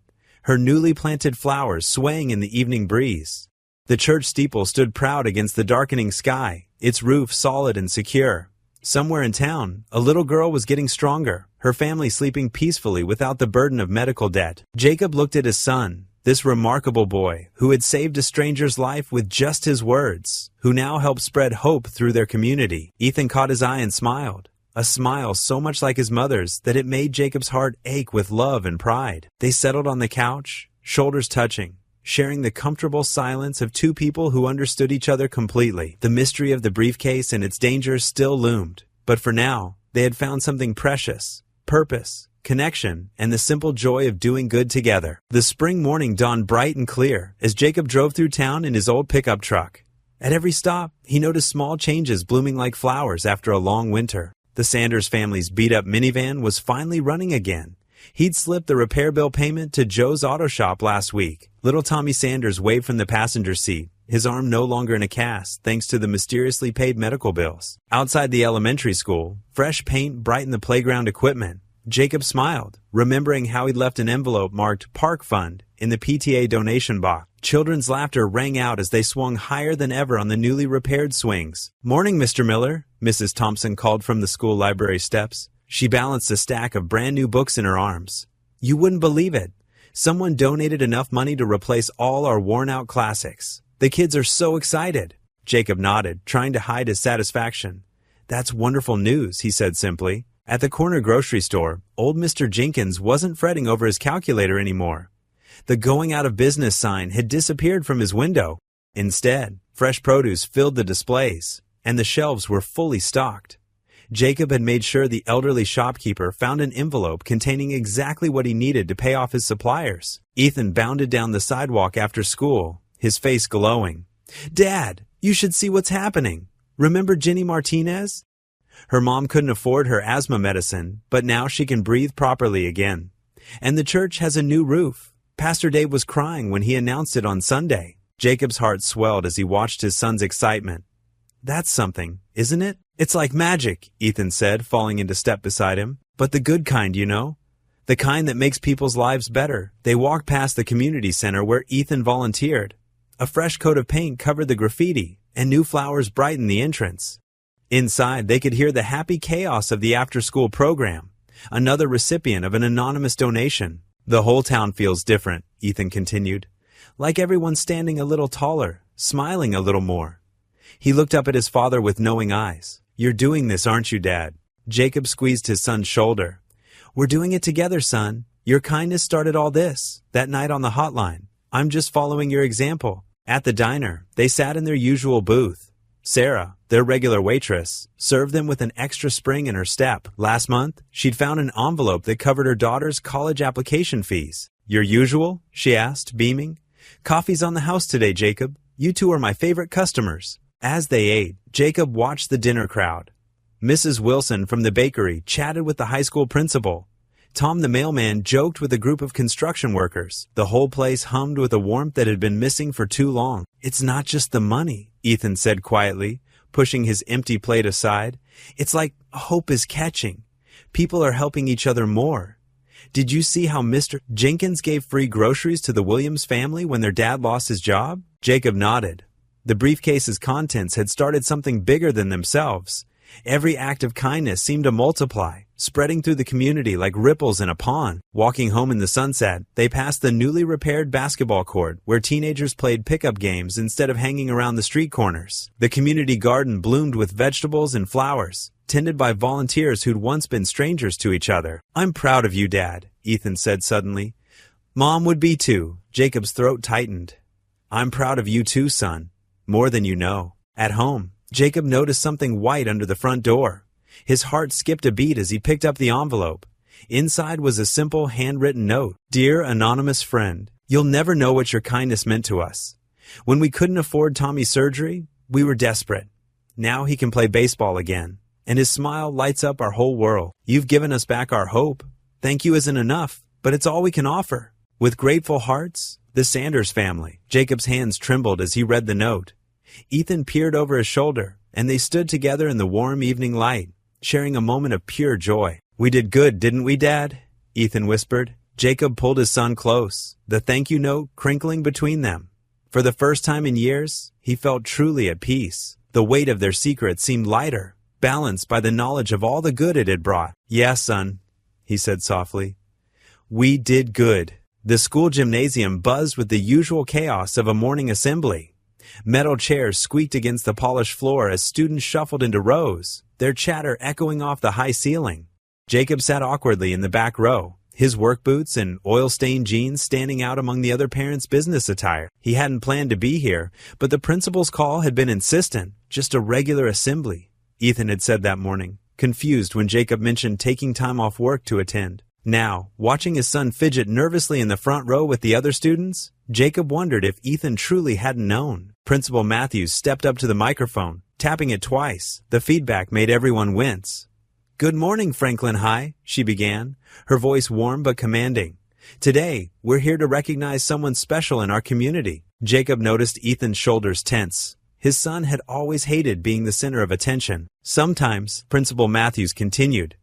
her newly planted flowers swaying in the evening breeze. The church steeple stood proud against the darkening sky, its roof solid and secure. Somewhere in town, a little girl was getting stronger, her family sleeping peacefully without the burden of medical debt. Jacob looked at his son, this remarkable boy who had saved a stranger's life with just his words, who now helped spread hope through their community. Ethan caught his eye and smiled. A smile so much like his mother's that it made Jacob's heart ache with love and pride. They settled on the couch, shoulders touching, sharing the comfortable silence of two people who understood each other completely. The mystery of the briefcase and its dangers still loomed, but for now, they had found something precious: purpose, connection, and the simple joy of doing good together. The spring morning dawned bright and clear as Jacob drove through town in his old pickup truck. At every stop, he noticed small changes blooming like flowers after a long winter. The Sanders family's beat-up minivan was finally running again. He'd slipped the repair bill payment to Joe's auto shop last week. Little Tommy Sanders waved from the passenger seat, his arm no longer in a cast thanks to the mysteriously paid medical bills. Outside the elementary school, fresh paint brightened the playground equipment. Jacob smiled, remembering how he'd left an envelope marked Park Fund in the PTA donation box. Children's laughter rang out as they swung higher than ever on the newly repaired swings. "Morning, Mr. Miller," Mrs. Thompson called from the school library steps. She balanced a stack of brand new books in her arms. "You wouldn't believe it. Someone donated enough money to replace all our worn-out classics. The kids are so excited." Jacob nodded, trying to hide his satisfaction. "That's wonderful news," he said simply. At the corner grocery store, old Mr. Jenkins wasn't fretting over his calculator anymore. The going out of business sign had disappeared from his window. Instead, fresh produce filled the displays, and the shelves were fully stocked. Jacob had made sure the elderly shopkeeper found an envelope containing exactly what he needed to pay off his suppliers. Ethan bounded down the sidewalk after school, his face glowing. "Dad, you should see what's happening. Remember Ginny Martinez? Her mom couldn't afford her asthma medicine, but now she can breathe properly again. And the church has a new roof. Pastor Dave was crying when he announced it on Sunday." Jacob's heart swelled as he watched his son's excitement. "That's something, isn't it?" "It's like magic," Ethan said, falling into step beside him. "But the good kind, you know? The kind that makes people's lives better." They walked past the community center where Ethan volunteered. A fresh coat of paint covered the graffiti, and new flowers brightened the entrance. Inside, they could hear the happy chaos of the after-school program, another recipient of an anonymous donation. "The whole town feels different," Ethan continued. "Like everyone's standing a little taller, smiling a little more." He looked up at his father with knowing eyes. "You're doing this, aren't you, Dad?" Jacob squeezed his son's shoulder. "We're doing it together, son. Your kindness started all this, that night on the hotline. I'm just following your example." At the diner, they sat in their usual booth. Sarah, their regular waitress, served them with an extra spring in her step. Last month, she'd found an envelope that covered her daughter's college application fees. "Your usual?" she asked, beaming. "Coffee's on the house today, Jacob. You two are my favorite customers." As they ate, Jacob watched the dinner crowd. Mrs. Wilson from the bakery chatted with the high school principal. Tom the mailman joked with a group of construction workers. The whole place hummed with a warmth that had been missing for too long. "It's not just the money," Ethan said quietly, pushing his empty plate aside. "It's like hope is catching. People are helping each other more. Did you see how Mr. Jenkins gave free groceries to the Williams family when their dad lost his job?" Jacob nodded. The briefcase's contents had started something bigger than themselves. Every act of kindness seemed to multiply, spreading through the community like ripples in a pond. Walking home in the sunset, they passed the newly repaired basketball court where teenagers played pickup games instead of hanging around the street corners. The community garden bloomed with vegetables and flowers, tended by volunteers who'd once been strangers to each other. "I'm proud of you, Dad," Ethan said suddenly. "Mom would be too." Jacob's throat tightened. "I'm proud of you too, son. More than you know." At home, Jacob noticed something white under the front door. His heart skipped a beat as he picked up the envelope. Inside was a simple handwritten note. "Dear anonymous friend, you'll never know what your kindness meant to us. When we couldn't afford Tommy's surgery, we were desperate. Now he can play baseball again, and his smile lights up our whole world. You've given us back our hope. Thank you isn't enough, but it's all we can offer. With grateful hearts, the Sanders family." Jacob's hands trembled as he read the note. Ethan peered over his shoulder, and they stood together in the warm evening light, sharing a moment of pure joy. "We did good, didn't we, Dad?" Ethan whispered. Jacob pulled his son close, the thank you note crinkling between them. For the first time in years, he felt truly at peace. The weight of their secret seemed lighter, balanced by the knowledge of all the good it had brought. "Yeah, son," he said softly. "We did good." The school gymnasium buzzed with the usual chaos of a morning assembly. Metal chairs squeaked against the polished floor as students shuffled into rows, their chatter echoing off the high ceiling. Jacob sat awkwardly in the back row, his work boots and oil-stained jeans standing out among the other parents' business attire. He hadn't planned to be here, but the principal's call had been insistent, just a regular assembly. Ethan had said that morning, confused when Jacob mentioned taking time off work to attend. Now, watching his son fidget nervously in the front row with the other students, Jacob wondered if Ethan truly hadn't known. Principal Matthews stepped up to the microphone, tapping it twice. The feedback made everyone wince. "Good morning, Franklin High," she began, her voice warm but commanding. "Today, we're here to recognize someone special in our community." Jacob noticed Ethan's shoulders tense. His son had always hated being the center of attention. "Sometimes," Principal Matthews continued,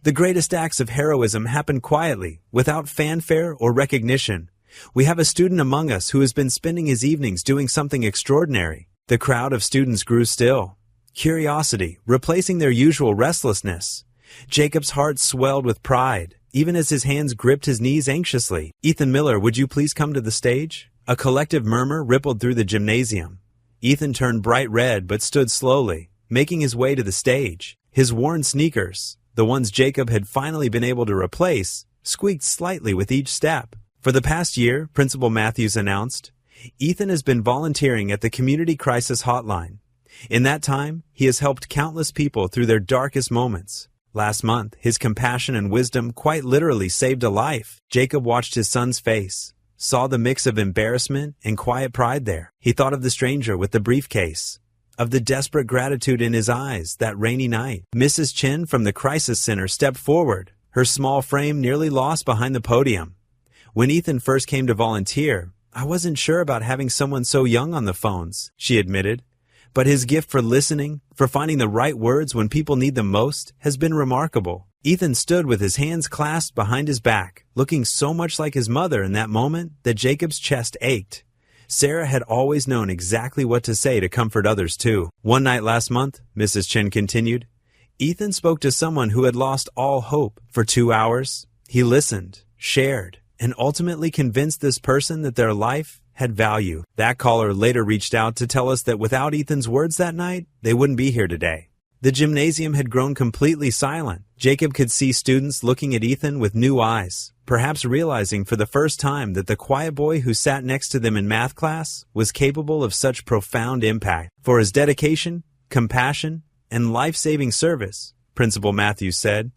"the greatest acts of heroism happen quietly, without fanfare or recognition. We have a student among us who has been spending his evenings doing something extraordinary." The crowd of students grew still, curiosity replacing their usual restlessness. Jacob's heart swelled with pride, even as his hands gripped his knees anxiously. "Ethan Miller, would you please come to the stage?" A collective murmur rippled through the gymnasium. Ethan turned bright red but stood slowly, making his way to the stage. His worn sneakers, the ones Jacob had finally been able to replace, squeaked slightly with each step. For the past year, Principal Matthews announced, Ethan has been volunteering at the Community Crisis Hotline. In that time, he has helped countless people through their darkest moments. Last month, his compassion and wisdom quite literally saved a life. Jacob watched his son's face, saw the mix of embarrassment and quiet pride there. He thought of the stranger with the briefcase, of the desperate gratitude in his eyes that rainy night. Mrs. Chin from the Crisis Center stepped forward, her small frame nearly lost behind the podium. When Ethan first came to volunteer, I wasn't sure about having someone so young on the phones, she admitted. But his gift for listening, for finding the right words when people need them most, has been remarkable. Ethan stood with his hands clasped behind his back, looking so much like his mother in that moment that Jacob's chest ached. Sarah had always known exactly what to say to comfort others too. One night last month, Mrs. Chin continued, Ethan spoke to someone who had lost all hope. For 2 hours, he listened, shared, and ultimately convinced this person that their life had value. That caller later reached out to tell us that without Ethan's words that night, they wouldn't be here today. The gymnasium had grown completely silent. Jacob could see students looking at Ethan with new eyes, perhaps realizing for the first time that the quiet boy who sat next to them in math class was capable of such profound impact. For his dedication, compassion, and life-saving service, Principal Matthews said,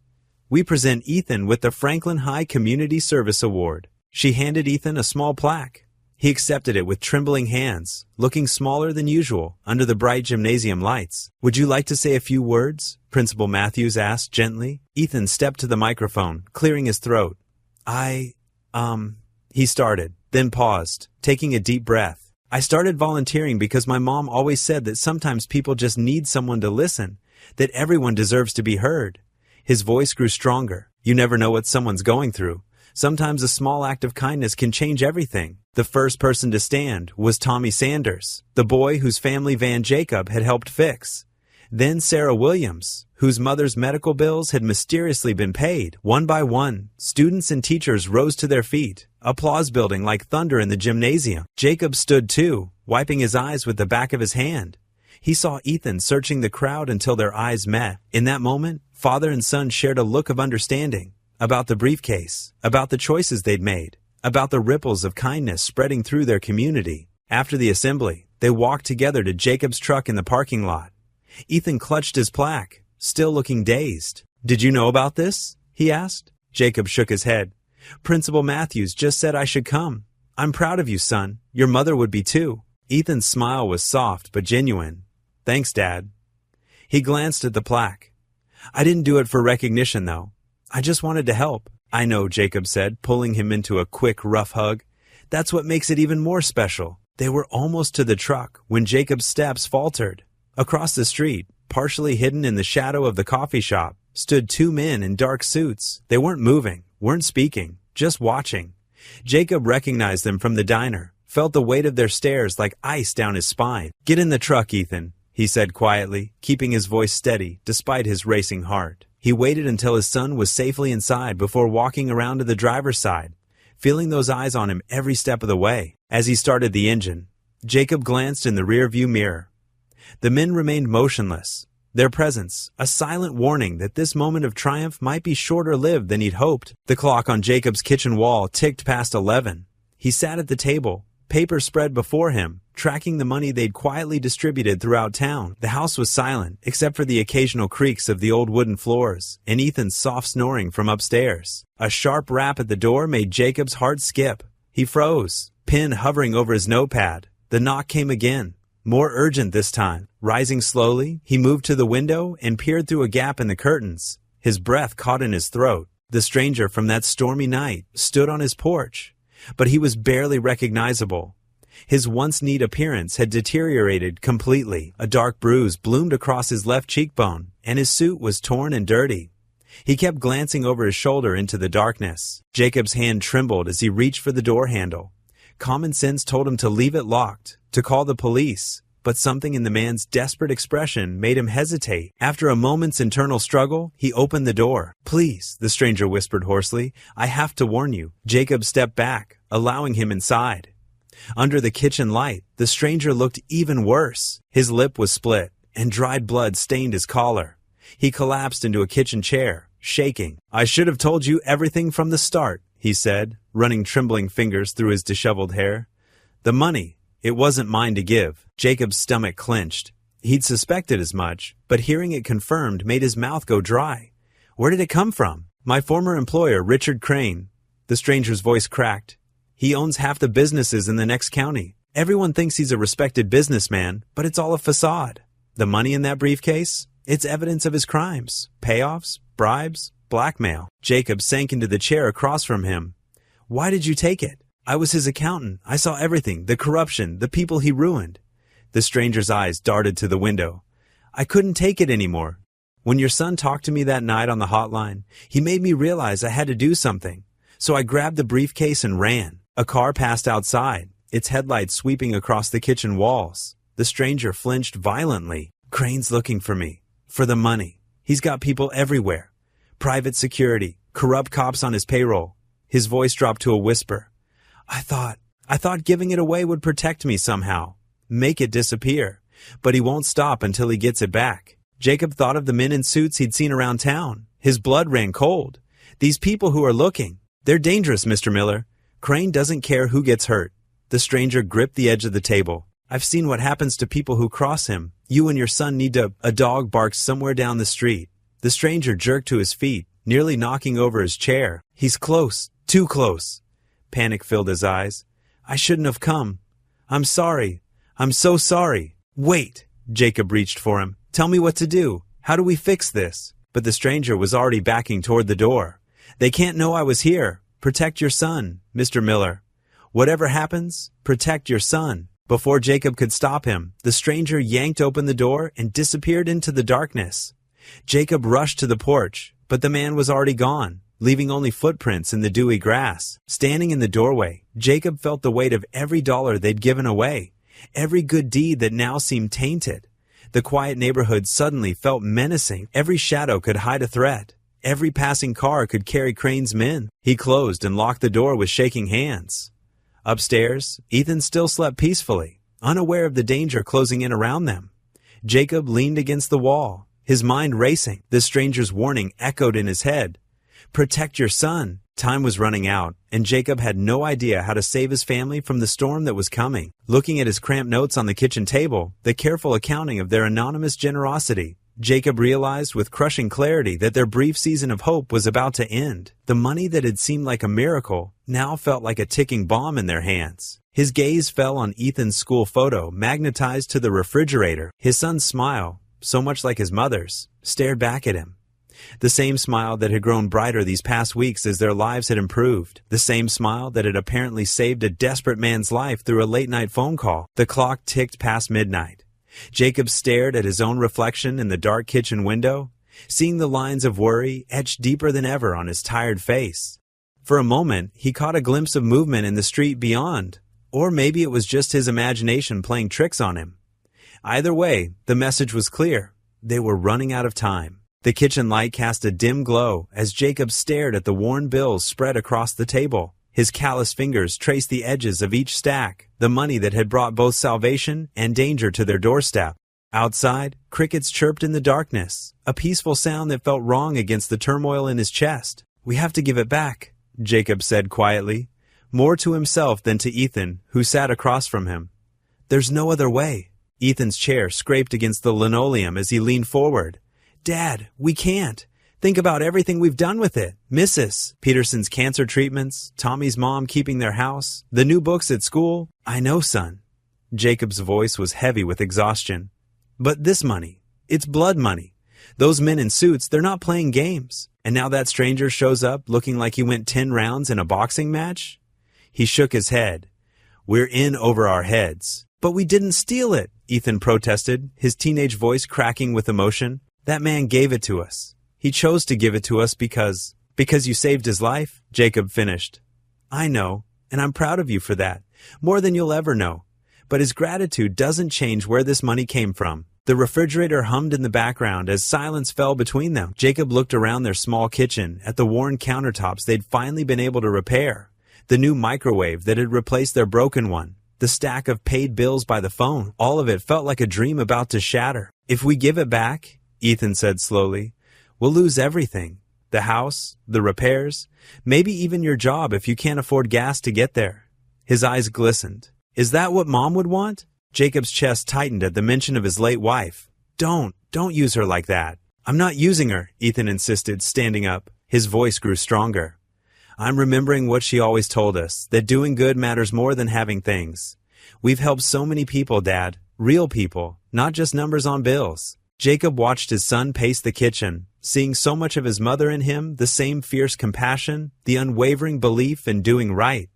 we present Ethan with the Franklin High Community Service Award. She handed Ethan a small plaque. He accepted it with trembling hands, looking smaller than usual under the bright gymnasium lights. Would you like to say a few words? Principal Matthews asked gently. Ethan stepped to the microphone, clearing his throat. He started, then paused, taking a deep breath. I started volunteering because my mom always said that sometimes people just need someone to listen, that everyone deserves to be heard. His voice grew stronger. You never know what someone's going through. Sometimes a small act of kindness can change everything. The first person to stand was Tommy Sanders, the boy whose family van Jacob had helped fix. Then Sarah Williams, whose mother's medical bills had mysteriously been paid. One by one, students and teachers rose to their feet, applause building like thunder in the gymnasium. Jacob stood too, wiping his eyes with the back of his hand. He saw Ethan searching the crowd until their eyes met. In that moment, father and son shared a look of understanding. About the briefcase, about the choices they'd made, about the ripples of kindness spreading through their community. After the assembly, they walked together to Jacob's truck in the parking lot. Ethan clutched his plaque, still looking dazed. Did you know about this? He asked. Jacob shook his head. Principal Matthews just said I should come. I'm proud of you, son. Your mother would be too. Ethan's smile was soft but genuine. Thanks, Dad. He glanced at the plaque. I didn't do it for recognition, though. I just wanted to help. I know, Jacob said, pulling him into a quick, rough hug. That's what makes it even more special. They were almost to the truck when Jacob's steps faltered. Across the street, partially hidden in the shadow of the coffee shop, stood 2 men in dark suits. They weren't moving, weren't speaking, just watching. Jacob recognized them from the diner, felt the weight of their stares like ice down his spine. Get in the truck, Ethan, he said quietly, keeping his voice steady despite his racing heart. He waited until his son was safely inside before walking around to the driver's side, feeling those eyes on him every step of the way. As he started the engine, Jacob glanced in the rearview mirror. The men remained motionless, their presence a silent warning that this moment of triumph might be shorter-lived than he'd hoped. The clock on Jacob's kitchen wall ticked past 11. He sat at the table, paper spread before him, tracking the money they'd quietly distributed throughout town. The house was silent, except for the occasional creaks of the old wooden floors and Ethan's soft snoring from upstairs. A sharp rap at the door made Jacob's heart skip. He froze, pen hovering over his notepad. The knock came again, more urgent this time. Rising slowly, he moved to the window and peered through a gap in the curtains. His breath caught in his throat. The stranger from that stormy night stood on his porch, but he was barely recognizable. His once neat appearance had deteriorated completely. A dark bruise bloomed across his left cheekbone, and his suit was torn and dirty. He kept glancing over his shoulder into the darkness. Jacob's hand trembled as he reached for the door handle. Common sense told him to leave it locked, to call the police, but something in the man's desperate expression made him hesitate. After a moment's internal struggle, he opened the door. Please, the stranger whispered hoarsely, I have to warn you. Jacob stepped back, allowing him inside. Under the kitchen light, the stranger looked even worse. His lip was split, and dried blood stained his collar. He collapsed into a kitchen chair, shaking. I should have told you everything from the start, he he said, running trembling fingers through his disheveled hair. The money. It wasn't mine to give. Jacob's stomach clenched. He'd suspected as much, but hearing it confirmed made his mouth go dry. Where did it come from? My former employer, Richard Crane. The stranger's voice cracked. He owns half the businesses in the next county. Everyone thinks he's a respected businessman, but it's all a facade. The money in that briefcase? It's evidence of his crimes. Payoffs, bribes, blackmail. Jacob sank into the chair across from him. Why did you take it? I was his accountant. I saw everything, the corruption, the people he ruined. The stranger's eyes darted to the window. I couldn't take it anymore. When your son talked to me that night on the hotline, he made me realize I had to do something. So I grabbed the briefcase and ran. A car passed outside, its headlights sweeping across the kitchen walls. The stranger flinched violently. Crane's looking for me. For the money. He's got people everywhere. Private security, corrupt cops on his payroll. His voice dropped to a whisper. I thought giving it away would protect me somehow. Make it disappear. But he won't stop until he gets it back. Jacob thought of the men in suits he'd seen around town. His blood ran cold. These people who are looking. They're dangerous, Mr. Miller. Crane doesn't care who gets hurt. The stranger gripped the edge of the table. I've seen what happens to people who cross him. You and your son need to... A dog barked somewhere down the street. The stranger jerked to his feet, nearly knocking over his chair. He's close. Too close. Panic filled his eyes. I shouldn't have come. I'm sorry. I'm so sorry. Wait. Jacob reached for him. Tell me what to do. How do we fix this? But the stranger was already backing toward the door. They can't know I was here. Protect your son, Mr. Miller. Whatever happens, protect your son. Before Jacob could stop him, the stranger yanked open the door and disappeared into the darkness. Jacob rushed to the porch, but the man was already gone, leaving only footprints in the dewy grass. Standing in the doorway, Jacob felt the weight of every dollar they'd given away, every good deed that now seemed tainted. The quiet neighborhood suddenly felt menacing. Every shadow could hide a threat. Every passing car could carry Crane's men. He closed and locked the door with shaking hands. Upstairs, Ethan still slept peacefully, unaware of the danger closing in around them. Jacob leaned against the wall, his mind racing. The stranger's warning echoed in his head. Protect your son. Time was running out, and Jacob had no idea how to save his family from the storm that was coming. Looking at his cramped notes on the kitchen table, the careful accounting of their anonymous generosity, Jacob realized with crushing clarity that their brief season of hope was about to end. The money that had seemed like a miracle now felt like a ticking bomb in their hands. His gaze fell on Ethan's school photo, magnetized to the refrigerator. His son's smile, so much like his mother's, stared back at him. The same smile that had grown brighter these past weeks as their lives had improved. The same smile that had apparently saved a desperate man's life through a late-night phone call. The clock ticked past midnight. Jacob stared at his own reflection in the dark kitchen window, seeing the lines of worry etched deeper than ever on his tired face. For a moment, he caught a glimpse of movement in the street beyond, or maybe it was just his imagination playing tricks on him. Either way, the message was clear. They were running out of time. The kitchen light cast a dim glow as Jacob stared at the worn bills spread across the table. His callous fingers traced the edges of each stack, the money that had brought both salvation and danger to their doorstep. Outside, crickets chirped in the darkness, a peaceful sound that felt wrong against the turmoil in his chest. We have to give it back, Jacob said quietly, more to himself than to Ethan, who sat across from him. There's no other way. Ethan's chair scraped against the linoleum as he leaned forward. Dad, we can't. Think about everything we've done with it. Mrs. Peterson's cancer treatments, Tommy's mom keeping their house, the new books at school. I know, son. Jacob's voice was heavy with exhaustion. But this money, it's blood money. Those men in suits, they're not playing games. And now that stranger shows up looking like he went 10 rounds in a boxing match? He shook his head. We're in over our heads. But we didn't steal it, Ethan protested, his teenage voice cracking with emotion. That man gave it to us. He chose to give it to us because you saved his life, Jacob finished. I know, and I'm proud of you for that, more than you'll ever know. But his gratitude doesn't change where this money came from. The refrigerator hummed in the background as silence fell between them. Jacob looked around their small kitchen at the worn countertops they'd finally been able to repair, the new microwave that had replaced their broken one, the stack of paid bills by the phone. All of it felt like a dream about to shatter. If we give it back, Ethan said slowly, we'll lose everything. The house, the repairs, maybe even your job if you can't afford gas to get there. His eyes glistened. Is that what Mom would want? Jacob's chest tightened at the mention of his late wife. Don't use her like that. I'm not using her, Ethan insisted, standing up. His voice grew stronger. I'm remembering what she always told us, that doing good matters more than having things. We've helped so many people, Dad. Real people, not just numbers on bills. Jacob watched his son pace the kitchen, seeing so much of his mother in him, the same fierce compassion, the unwavering belief in doing right.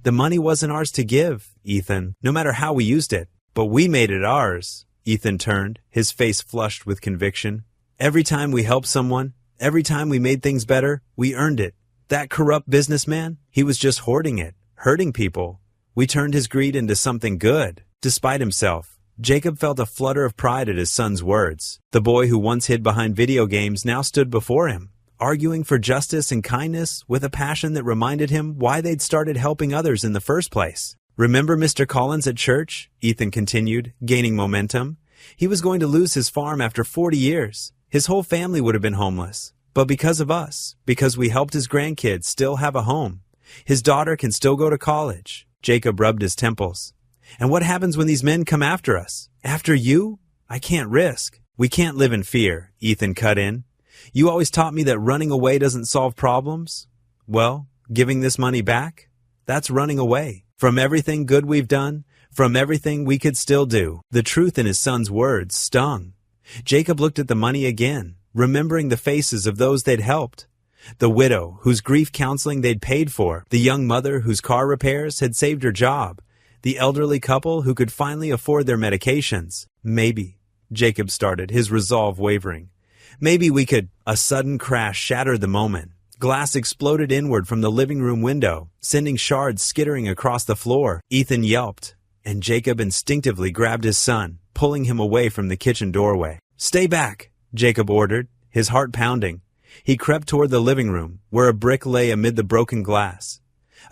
The money wasn't ours to give, Ethan, no matter how we used it. But we made it ours. Ethan turned, his face flushed with conviction. Every time we helped someone, every time we made things better, we earned it. That corrupt businessman, he was just hoarding it, hurting people. We turned his greed into something good. Despite himself, Jacob felt a flutter of pride at his son's words. The boy who once hid behind video games now stood before him, arguing for justice and kindness with a passion that reminded him why they'd started helping others in the first place. Remember Mr. Collins at church? Ethan continued, gaining momentum. He was going to lose his farm after 40 years. His whole family would have been homeless. But because of us, because we helped his grandkids still have a home, his daughter can still go to college. Jacob rubbed his temples. And what happens when these men come after us? After you? I can't risk. We can't live in fear, Ethan cut in. You always taught me that running away doesn't solve problems. Well, giving this money back? That's running away. From everything good we've done, from everything we could still do. The truth in his son's words stung. Jacob looked at the money again, remembering the faces of those they'd helped. The widow whose grief counseling they'd paid for, the young mother whose car repairs had saved her job, the elderly couple who could finally afford their medications. Maybe, Jacob started, his resolve wavering. Maybe we could. A sudden crash shattered the moment. Glass exploded inward from the living room window, sending shards skittering across the floor. Ethan yelped, and Jacob instinctively grabbed his son, pulling him away from the kitchen doorway. Stay back, Jacob ordered, his heart pounding. He crept toward the living room, where a brick lay amid the broken glass.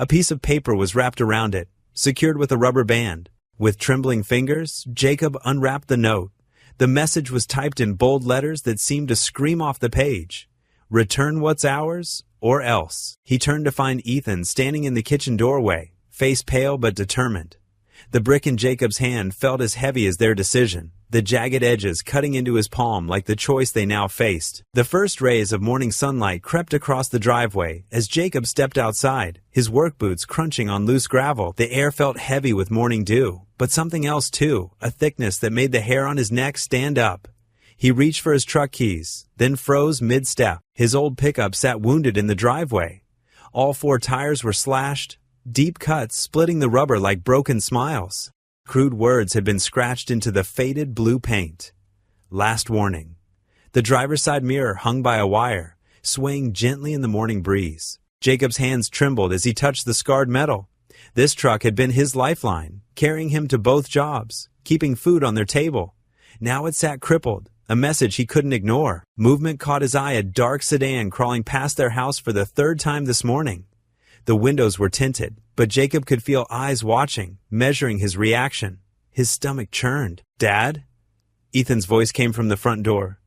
A piece of paper was wrapped around it, secured with a rubber band. With trembling fingers, Jacob unwrapped the note. The message was typed in bold letters that seemed to scream off the page. Return what's ours, or else. He turned to find Ethan standing in the kitchen doorway, face pale but determined. The brick in Jacob's hand felt as heavy as their decision, the jagged edges cutting into his palm like the choice they now faced. The first rays of morning sunlight crept across the driveway as Jacob stepped outside, his work boots crunching on loose gravel. The air felt heavy with morning dew, but something else too, a thickness that made the hair on his neck stand up. He reached for his truck keys, then froze mid-step. His old pickup sat wounded in the driveway. All 4 tires were slashed, deep cuts splitting the rubber like broken smiles. Crude words had been scratched into the faded blue paint. Last warning. The driver's side mirror hung by a wire, swaying gently in the morning breeze. Jacob's hands trembled as he touched the scarred metal. This truck had been his lifeline, carrying him to both jobs, keeping food on their table. Now it sat crippled, a message he couldn't ignore. Movement caught his eye, a dark sedan crawling past their house for the 3rd time this morning. The windows were tinted, but Jacob could feel eyes watching, measuring his reaction. His stomach churned. Dad? Ethan's voice came from the front door.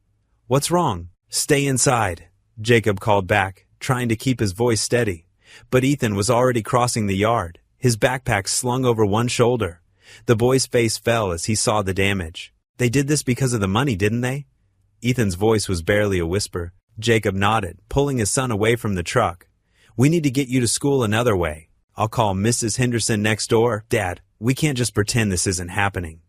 What's wrong? Stay inside, Jacob called back, trying to keep his voice steady. But Ethan was already crossing the yard, his backpack slung over one shoulder. The boy's face fell as he saw the damage. They did this because of the money, didn't they? Ethan's voice was barely a whisper. Jacob nodded, pulling his son away from the truck. We need to get you to school another way. I'll call Mrs. Henderson next door. Dad, we can't just pretend this isn't happening.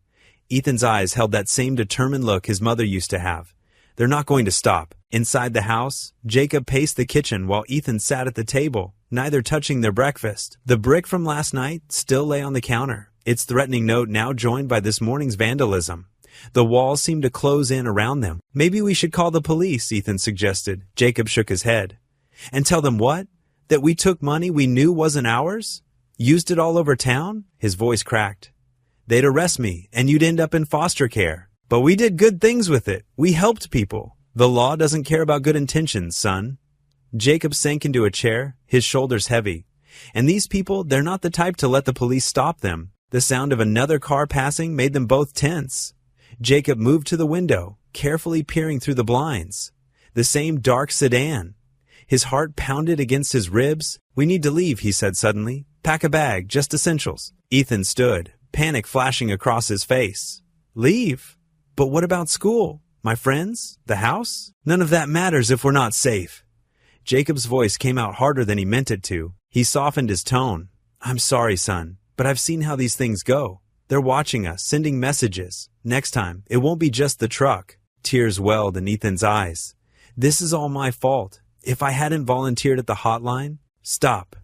Ethan's eyes held that same determined look his mother used to have. They're not going to stop. Inside the house, Jacob paced the kitchen while Ethan sat at the table, neither touching their breakfast. The brick from last night still lay on the counter, its threatening note now joined by this morning's vandalism. The walls seemed to close in around them. Maybe we should call the police, Ethan suggested. Jacob shook his head. And tell them what? That we took money we knew wasn't ours? Used it all over town? His voice cracked. They'd arrest me, and you'd end up in foster care. But we did good things with it. We helped people. The law doesn't care about good intentions, son. Jacob sank into a chair, his shoulders heavy. And these people, they're not the type to let the police stop them. The sound of another car passing made them both tense. Jacob moved to the window, carefully peering through the blinds. The same dark sedan. His heart pounded against his ribs. "We need to leave," he said suddenly. "Pack a bag, just essentials." Ethan stood, panic flashing across his face. "Leave? But what about school? My friends? The house? None of that matters if we're not safe." Jacob's voice came out harder than he meant it to. He softened his tone. "I'm sorry, son, but I've seen how these things go. They're watching us, sending messages. Next time, it won't be just the truck." Tears welled in Ethan's eyes. "This is all my fault. If I hadn't volunteered at the hotline..." "Stop."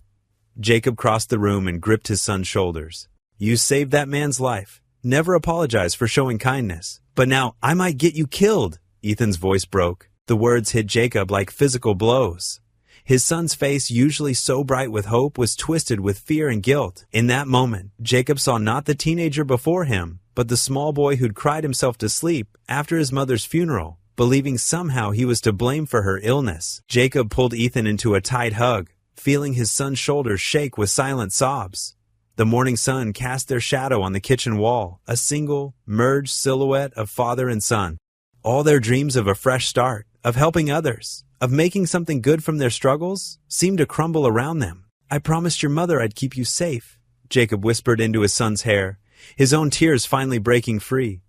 Jacob crossed the room and gripped his son's shoulders. "You saved that man's life. Never apologize for showing kindness. But now I might get you killed." Ethan's voice broke. The words hit Jacob like physical blows. His son's face, usually so bright with hope, was twisted with fear and guilt. In that moment, Jacob saw not the teenager before him, but the small boy who'd cried himself to sleep after his mother's funeral, believing somehow he was to blame for her illness. Jacob pulled Ethan into a tight hug, feeling his son's shoulders shake with silent sobs. The morning sun cast their shadow on the kitchen wall, a single, merged silhouette of father and son. All their dreams of a fresh start, of helping others, of making something good from their struggles, seemed to crumble around them. "I promised your mother I'd keep you safe," Jacob whispered into his son's hair, his own tears finally breaking free.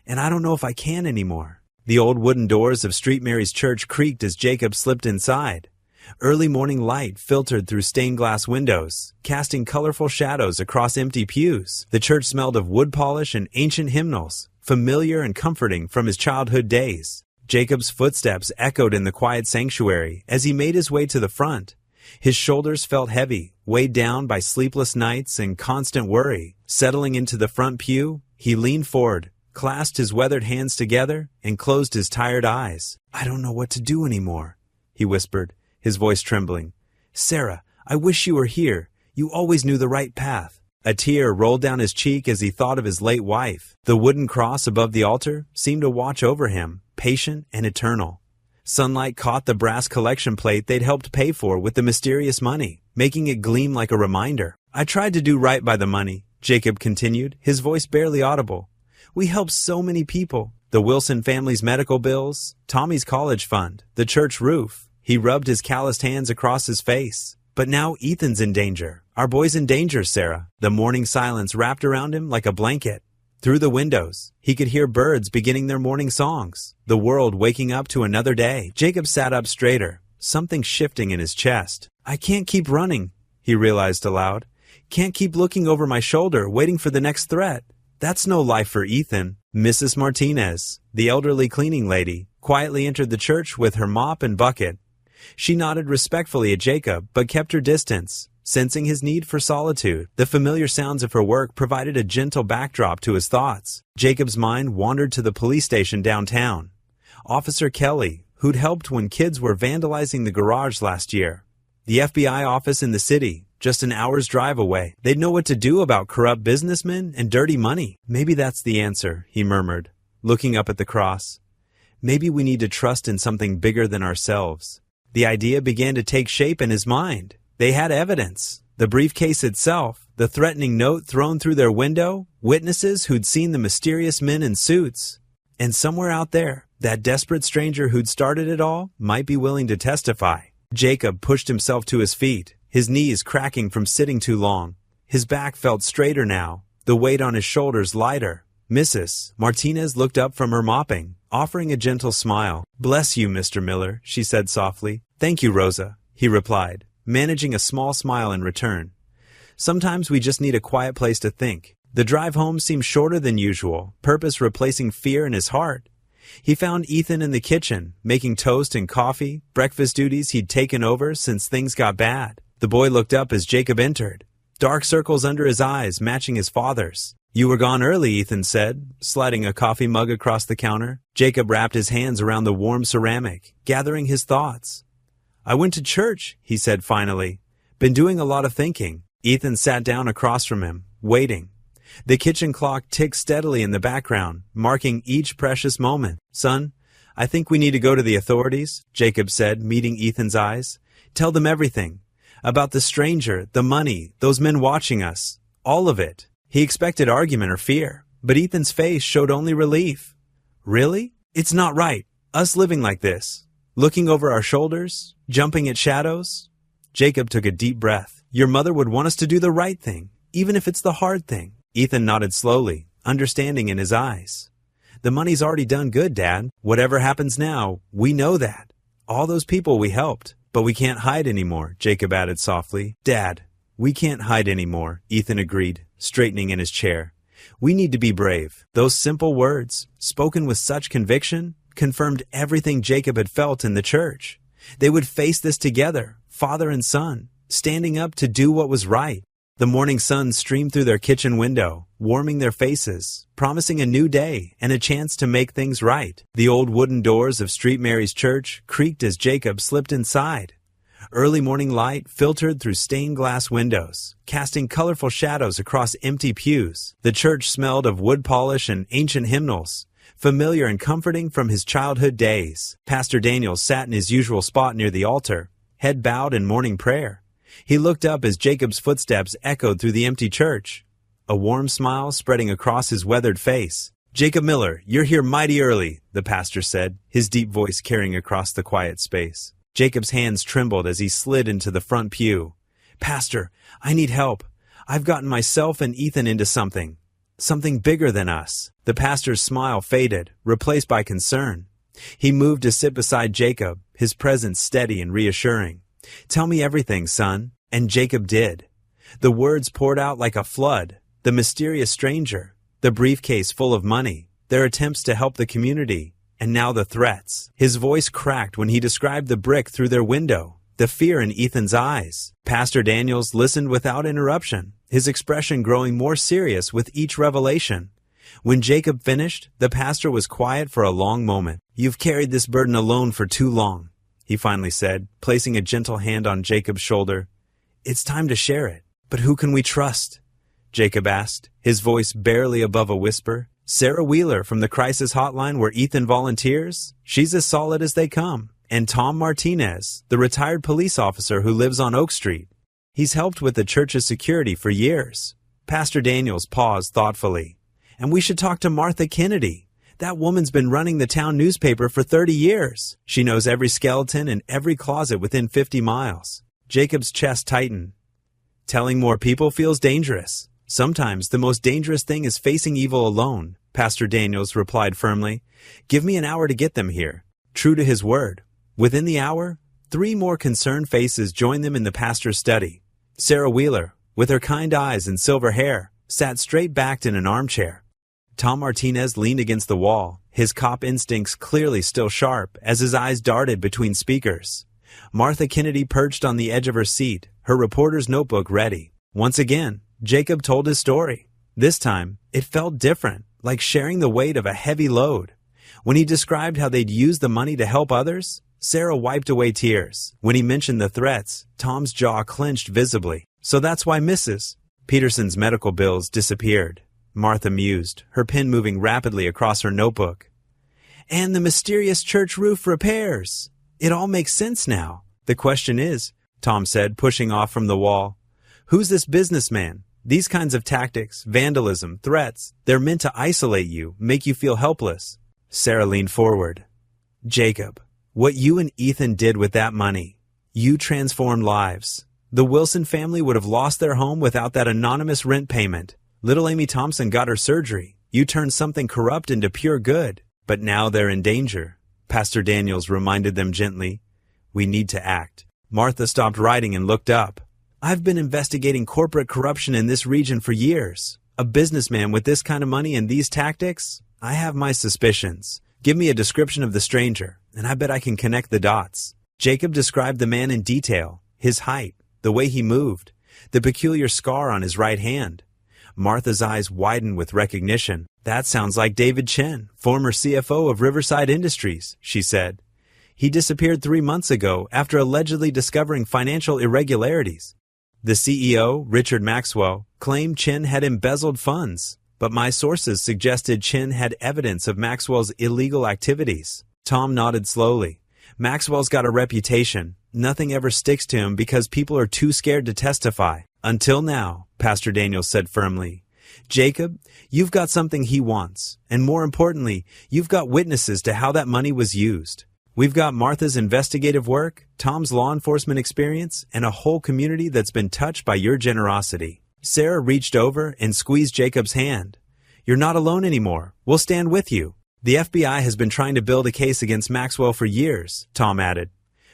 "And I don't know if I can anymore." The old wooden doors of St. Mary's Church creaked as Jacob slipped inside. Early morning light filtered through stained glass windows, casting colorful shadows across empty pews. The church smelled of wood polish and ancient hymnals, familiar and comforting from his childhood days. Jacob's footsteps echoed in the quiet sanctuary as he made his way to the front. His shoulders felt heavy, weighed down by sleepless nights and constant worry. Settling into the front pew, he leaned forward, clasped his weathered hands together, and closed his tired eyes. "I don't know what to do anymore," he whispered, his voice trembling. "Sarah, I wish you were here. You always knew the right path." A tear rolled down his cheek as he thought of his late wife. The wooden cross above the altar seemed to watch over him, patient and eternal. Sunlight caught the brass collection plate they'd helped pay for with the mysterious money, making it gleam like a reminder. "I tried to do right by the money," Jacob continued, his voice barely audible. "We helped so many people. The Wilson family's medical bills, Tommy's college fund, the church roof." He rubbed his calloused hands across his face. "But now Ethan's in danger. Our boy's in danger, Sarah." The morning silence wrapped around him like a blanket. Through the windows, he could hear birds beginning their morning songs, the world waking up to another day. Jacob sat up straighter, something shifting in his chest. "I can't keep running," he realized aloud. "Can't keep looking over my shoulder, waiting for the next threat. That's no life for Ethan." Mrs. Martinez, the elderly cleaning lady, quietly entered the church with her mop and bucket. She nodded respectfully at Jacob, but kept her distance, sensing his need for solitude. The familiar sounds of her work provided a gentle backdrop to his thoughts. Jacob's mind wandered to the police station downtown. Officer Kelly, who'd helped when kids were vandalizing the garage last year. The FBI office in the city, just an hour's drive away. They'd know what to do about corrupt businessmen and dirty money. "Maybe that's the answer," he murmured, looking up at the cross. "Maybe we need to trust in something bigger than ourselves." The idea began to take shape in his mind. They had evidence. The briefcase itself, the threatening note thrown through their window, witnesses who'd seen the mysterious men in suits. And somewhere out there, that desperate stranger who'd started it all might be willing to testify. Jacob pushed himself to his feet, his knees cracking from sitting too long. His back felt straighter now, the weight on his shoulders lighter. Mrs. Martinez looked up from her mopping, offering a gentle smile. "Bless you, Mr. Miller," she said softly. "Thank you, Rosa," he replied, managing a small smile in return. Sometimes we just need a quiet place to think. The drive home seemed shorter than usual, purpose replacing fear in his heart. He found Ethan in the kitchen, making toast and coffee, breakfast duties he'd taken over since things got bad. The boy looked up as Jacob entered, dark circles under his eyes matching his father's. "You were gone early," Ethan said, sliding a coffee mug across the counter. Jacob wrapped his hands around the warm ceramic, gathering his thoughts. "I went to church," he said finally. "Been doing a lot of thinking." Ethan sat down across from him, waiting. The kitchen clock ticked steadily in the background, marking each precious moment. "Son, I think we need to go to the authorities," Jacob said, meeting Ethan's eyes. "Tell them everything. About the stranger, the money, those men watching us. All of it." He expected argument or fear, but Ethan's face showed only relief. "Really? It's not right. Us living like this. Looking over our shoulders? Jumping at shadows? Jacob took a deep breath. Your mother would want us to do the right thing, even if it's the hard thing. Ethan nodded slowly, understanding in his eyes. The money's already done good, Dad. Whatever happens now, we know that. All those people we helped. But we can't hide anymore, Jacob added softly. Dad, we can't hide anymore, Ethan agreed, straightening in his chair. We need to be brave. Those simple words, spoken with such conviction, confirmed everything Jacob had felt in the church. They would face this together, father and son, standing up to do what was right. The morning sun streamed through their kitchen window, warming their faces, promising a new day and a chance to make things right. The old wooden doors of St. Mary's Church creaked as Jacob slipped inside. Early morning light filtered through stained glass windows, casting colorful shadows across empty pews. The church smelled of wood polish and ancient hymnals, familiar and comforting from his childhood days. Pastor Daniel sat in his usual spot near the altar, head bowed in morning prayer. He looked up as Jacob's footsteps echoed through the empty church, a warm smile spreading across his weathered face. Jacob Miller, you're here mighty early, the pastor said, his deep voice carrying across the quiet space. Jacob's hands trembled as he slid into the front pew. Pastor, I need help. I've gotten myself and Ethan into something bigger than us. The pastor's smile faded, replaced by concern. He moved to sit beside Jacob, his presence steady and reassuring. Tell me everything, son. And Jacob did. The words poured out like a flood. The mysterious stranger, the briefcase full of money, their attempts to help the community, and now the threats. His voice cracked when he described the brick through their window, the fear in Ethan's eyes. Pastor Daniels listened without interruption, his expression growing more serious with each revelation. When Jacob finished, the pastor was quiet for a long moment. You've carried this burden alone for too long, he finally said, placing a gentle hand on Jacob's shoulder. It's time to share it. But who can we trust? Jacob asked, his voice barely above a whisper. Sarah Wheeler from the crisis hotline where Ethan volunteers? She's as solid as they come. And Tom Martinez, the retired police officer who lives on Oak Street. He's helped with the church's security for years. Pastor Daniels paused thoughtfully. And we should talk to Martha Kennedy. That woman's been running the town newspaper for 30 years. She knows every skeleton and every closet within 50 miles. Jacob's chest tightened. Telling more people feels dangerous. Sometimes the most dangerous thing is facing evil alone, Pastor Daniels replied firmly. Give me an hour to get them here. True to his word. Within the hour, 3 more concerned faces joined them in the pastor's study. Sarah Wheeler, with her kind eyes and silver hair, sat straight-backed in an armchair. Tom Martinez leaned against the wall, his cop instincts clearly still sharp as his eyes darted between speakers. Martha Kennedy perched on the edge of her seat, her reporter's notebook ready. Once again, Jacob told his story. This time, it felt different, like sharing the weight of a heavy load. When he described how they'd used the money to help others, Sarah wiped away tears. When he mentioned the threats, Tom's jaw clenched visibly. So that's why Mrs. Peterson's medical bills disappeared. Martha mused, her pen moving rapidly across her notebook. And the mysterious church roof repairs. It all makes sense now. The question is, Tom said, pushing off from the wall, who's this businessman? These kinds of tactics, vandalism, threats, they're meant to isolate you, make you feel helpless. Sarah leaned forward. Jacob, what you and Ethan did with that money, you transformed lives. The Wilson family would have lost their home without that anonymous rent payment. Little Amy Thompson got her surgery. You turned something corrupt into pure good. But now they're in danger. Pastor Daniels reminded them gently. We need to act. Martha stopped writing and looked up. I've been investigating corporate corruption in this region for years. A businessman with this kind of money and these tactics? I have my suspicions. Give me a description of the stranger, and I bet I can connect the dots. Jacob described the man in detail, his height, the way he moved, the peculiar scar on his right hand. Martha's eyes widened with recognition. That sounds like David Chen, former CFO of Riverside Industries, she said. He disappeared 3 months ago after allegedly discovering financial irregularities. The CEO, Richard Maxwell, claimed Chen had embezzled funds, but my sources suggested Chen had evidence of Maxwell's illegal activities. Tom nodded slowly. Maxwell's got a reputation. Nothing ever sticks to him because people are too scared to testify. Until now, Pastor Daniels said firmly. Jacob, you've got something he wants, and more importantly, you've got witnesses to how that money was used. We've got Martha's investigative work, Tom's law enforcement experience, and a whole community that's been touched by your generosity. Sarah reached over and squeezed Jacob's hand. You're not alone anymore. We'll stand with you. The FBI has been trying to build a case against Maxwell for years, Tom added.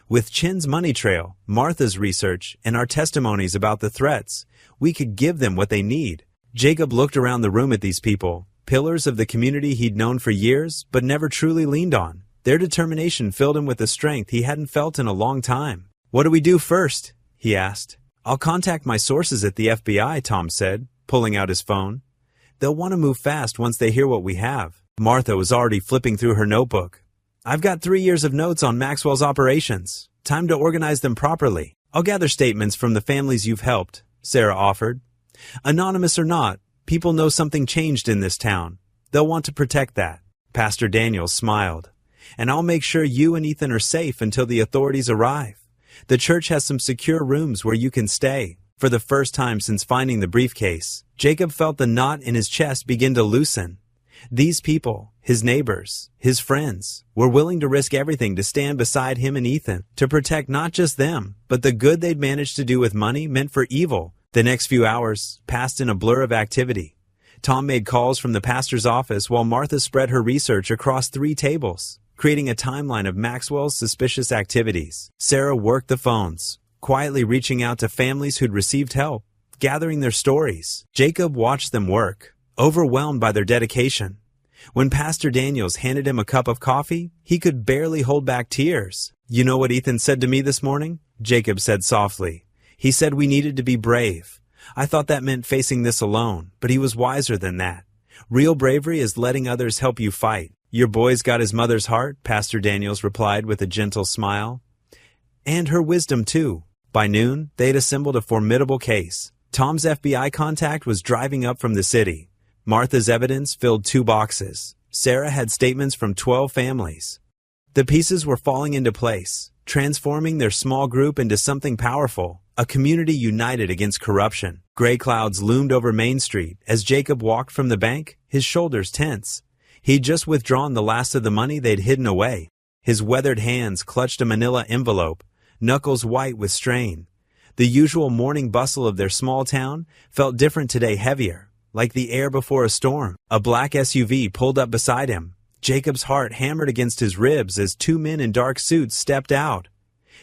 With Chin's money trail, Martha's research, and our testimonies about the threats, we could give them what they need. Jacob looked around the room at these people, pillars of the community he'd known for years but never truly leaned on. Their determination filled him with a strength he hadn't felt in a long time. What do we do first? He asked. I'll contact my sources at the FBI, Tom said, pulling out his phone. They'll want to move fast once they hear what we have. Martha was already flipping through her notebook. I've got 3 years of notes on Maxwell's operations. Time to organize them properly. I'll gather statements from the families you've helped, Sarah offered. Anonymous or not, people know something changed in this town. They'll want to protect that. Pastor Daniels smiled. And I'll make sure you and Ethan are safe until the authorities arrive. The church has some secure rooms where you can stay. For the first time since finding the briefcase, Jacob felt the knot in his chest begin to loosen. These people, his neighbors, his friends, were willing to risk everything to stand beside him and Ethan, to protect not just them, but the good they'd managed to do with money meant for evil. The next few hours passed in a blur of activity. Tom made calls from the pastor's office while Martha spread her research across 3 tables, creating a timeline of Maxwell's suspicious activities. Sarah worked the phones, quietly reaching out to families who'd received help, gathering their stories. Jacob watched them work, overwhelmed by their dedication. When Pastor Daniels handed him a cup of coffee, he could barely hold back tears. You know what Ethan said to me this morning? Jacob said softly. He said we needed to be brave. I thought that meant facing this alone, but he was wiser than that. Real bravery is letting others help you fight. Your boy's got his mother's heart, Pastor Daniels replied with a gentle smile. And her wisdom, too. By noon, they'd assembled a formidable case. Tom's FBI contact was driving up from the city. Martha's evidence filled 2 boxes. Sarah had statements from 12 families. The pieces were falling into place, transforming their small group into something powerful, a community united against corruption. Gray clouds loomed over Main Street as Jacob walked from the bank, his shoulders tense. He'd just withdrawn the last of the money they'd hidden away. His weathered hands clutched a manila envelope, knuckles white with strain. The usual morning bustle of their small town felt different today, heavier, like the air before a storm. A black SUV pulled up beside him. Jacob's heart hammered against his ribs as 2 men in dark suits stepped out.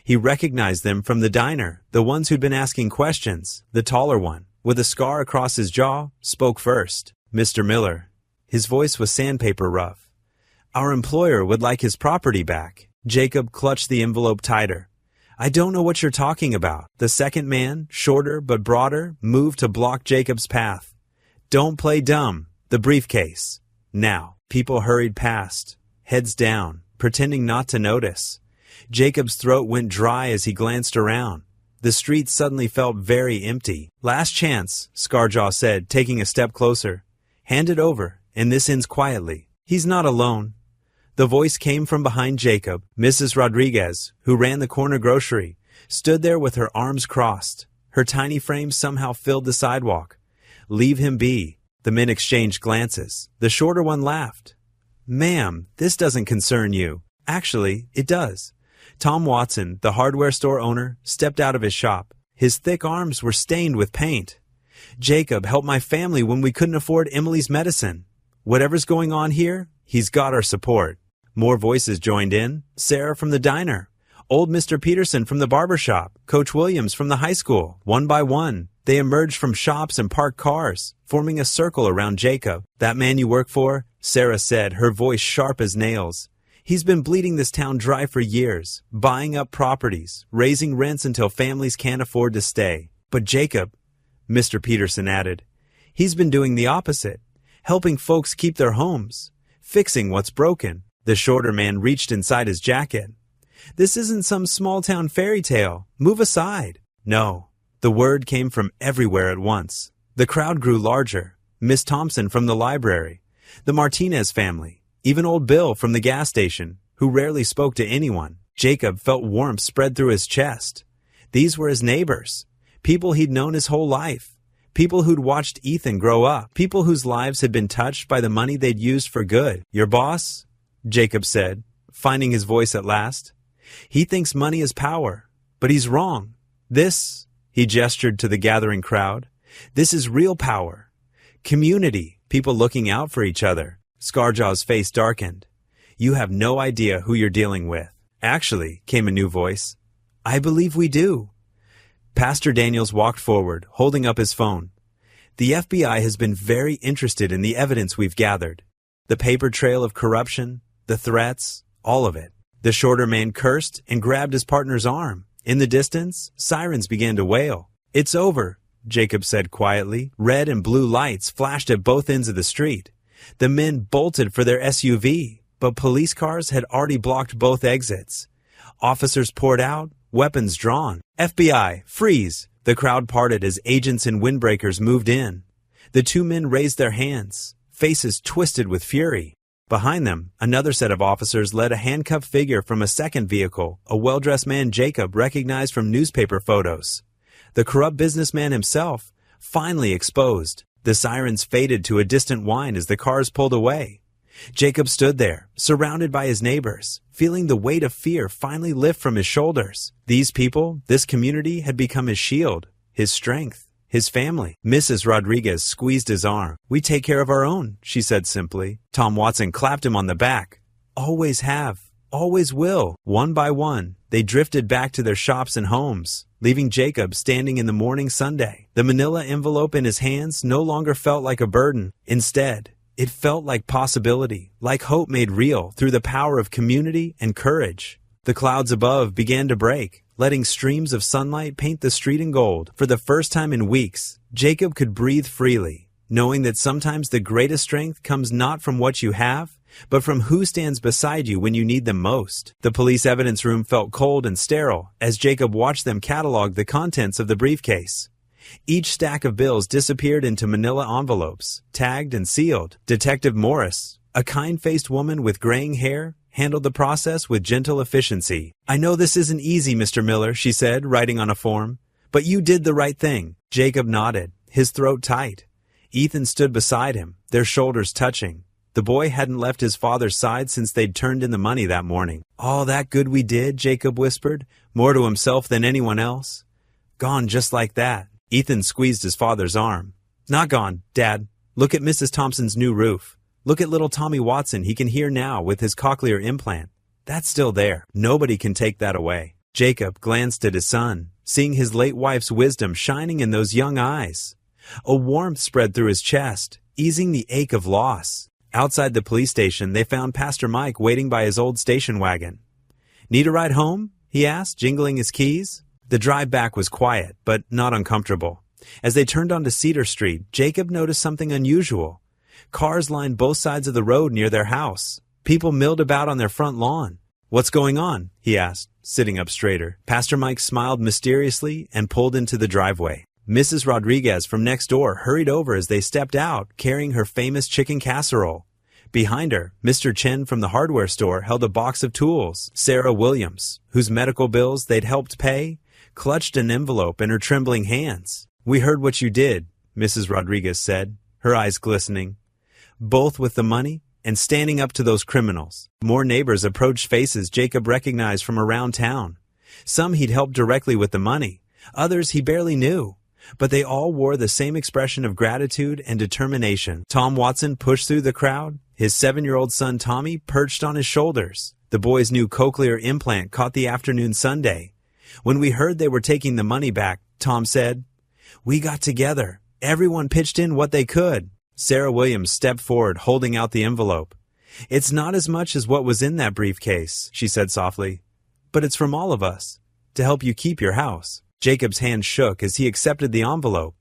He recognized them from the diner, the ones who'd been asking questions. The taller one, with a scar across his jaw, spoke first. Mr. Miller. His voice was sandpaper rough. Our employer would like his property back. Jacob clutched the envelope tighter. I don't know what you're talking about. The second man, shorter but broader, moved to block Jacob's path. Don't play dumb. The briefcase. Now. People hurried past, heads down, pretending not to notice. Jacob's throat went dry as he glanced around. The street suddenly felt very empty. Last chance, Scarjaw said, taking a step closer. Hand it over, and this ends quietly. He's not alone. The voice came from behind Jacob. Mrs. Rodriguez, who ran the corner grocery, stood there with her arms crossed. Her tiny frame somehow filled the sidewalk. Leave him be. The men exchanged glances. The shorter one laughed. Ma'am, this doesn't concern you. Actually, it does. Tom Watson, the hardware store owner, stepped out of his shop. His thick arms were stained with paint. Jacob helped my family when we couldn't afford Emily's medicine. Whatever's going on here, he's got our support. More voices joined in. Sarah from the diner. Old Mr. Peterson from the barber shop. Coach Williams from the high school. One by one, they emerged from shops and parked cars, forming a circle around Jacob. That man you work for? Sarah said, her voice sharp as nails. He's been bleeding this town dry for years, buying up properties, raising rents until families can't afford to stay. But Jacob, Mr. Peterson added, he's been doing the opposite, helping folks keep their homes, fixing what's broken. The shorter man reached inside his jacket. This isn't some small-town fairy tale. Move aside. No. The word came from everywhere at once. The crowd grew larger. Miss Thompson from the library, the Martinez family, even old Bill from the gas station, who rarely spoke to anyone. Jacob felt warmth spread through his chest. These were his neighbors, people he'd known his whole life, people who'd watched Ethan grow up, people whose lives had been touched by the money they'd used for good. Your boss? Jacob said, finding his voice at last. "He thinks money is power, but he's wrong. This," he gestured to the gathering crowd, "this is real power. Community, people looking out for each other." Scarjaw's face darkened. "You have no idea who you're dealing with." "Actually," came a new voice, "I believe we do." Pastor Daniels walked forward, holding up his phone. "The FBI has been very interested in the evidence we've gathered. The paper trail of corruption, the threats, all of it." The shorter man cursed and grabbed his partner's arm. In the distance, sirens began to wail. "It's over," Jacob said quietly. Red and blue lights flashed at both ends of the street. The men bolted for their SUV, but police cars had already blocked both exits. Officers poured out, weapons drawn. "FBI, freeze!" The crowd parted as agents and windbreakers moved in. The two men raised their hands, faces twisted with fury. Behind them, another set of officers led a handcuffed figure from a second vehicle, a well-dressed man Jacob recognized from newspaper photos. The corrupt businessman himself, finally exposed. The sirens faded to a distant whine as the cars pulled away. Jacob stood there, surrounded by his neighbors, feeling the weight of fear finally lift from his shoulders. These people, this community, had become his shield, his strength, his family. Mrs. Rodriguez squeezed his arm. "We take care of our own," she said simply. Tom Watson clapped him on the back. "Always have, always will." One by one, they drifted back to their shops and homes, leaving Jacob standing in the morning Sunday. The manila envelope in his hands no longer felt like a burden. Instead, it felt like possibility, like hope made real through the power of community and courage. The clouds above began to break, letting streams of sunlight paint the street in gold. For the first time in weeks, Jacob could breathe freely, knowing that sometimes the greatest strength comes not from what you have, but from who stands beside you when you need them most. The police evidence room felt cold and sterile as Jacob watched them catalog the contents of the briefcase. Each stack of bills disappeared into manila envelopes, tagged and sealed. Detective Morris, a kind-faced woman with graying hair, handled the process with gentle efficiency. "I know this isn't easy, Mr. Miller," she said, writing on a form, "but you did the right thing." Jacob nodded, his throat tight. Ethan stood beside him, their shoulders touching. The boy hadn't left his father's side since they'd turned in the money that morning. "All that good we did," Jacob whispered, more to himself than anyone else. "Gone just like that." Ethan squeezed his father's arm. "Not gone, Dad. Look at Mrs. Thompson's new roof. Look at little Tommy Watson. He can hear now with his cochlear implant. That's still there. Nobody can take that away." Jacob glanced at his son, seeing his late wife's wisdom shining in those young eyes. A warmth spread through his chest, easing the ache of loss. Outside the police station, they found Pastor Mike waiting by his old station wagon. "Need a ride home?" he asked, jingling his keys. The drive back was quiet, but not uncomfortable. As they turned onto Cedar Street, Jacob noticed something unusual. Cars lined both sides of the road near their house. People milled about on their front lawn. "What's going on?" he asked, sitting up straighter. Pastor Mike smiled mysteriously and pulled into the driveway. Mrs. Rodriguez from next door hurried over as they stepped out, carrying her famous chicken casserole. Behind her, Mr. Chen from the hardware store held a box of tools. Sarah Williams, whose medical bills they'd helped pay, clutched an envelope in her trembling hands. "We heard what you did," Mrs. Rodriguez said, her eyes glistening. "Both with the money and standing up to those criminals." More neighbors approached, faces Jacob recognized from around town. Some he'd helped directly with the money, others he barely knew, but they all wore the same expression of gratitude and determination. Tom Watson pushed through the crowd, his 7-year-old son Tommy perched on his shoulders. The boy's new cochlear implant caught the afternoon Sunday. "When we heard they were taking the money back," Tom said, "we got together. Everyone pitched in what they could." Sarah Williams stepped forward, holding out the envelope. "It's not as much as what was in that briefcase," she said softly, "but it's from all of us, to help you keep your house." Jacob's hand shook as he accepted the envelope.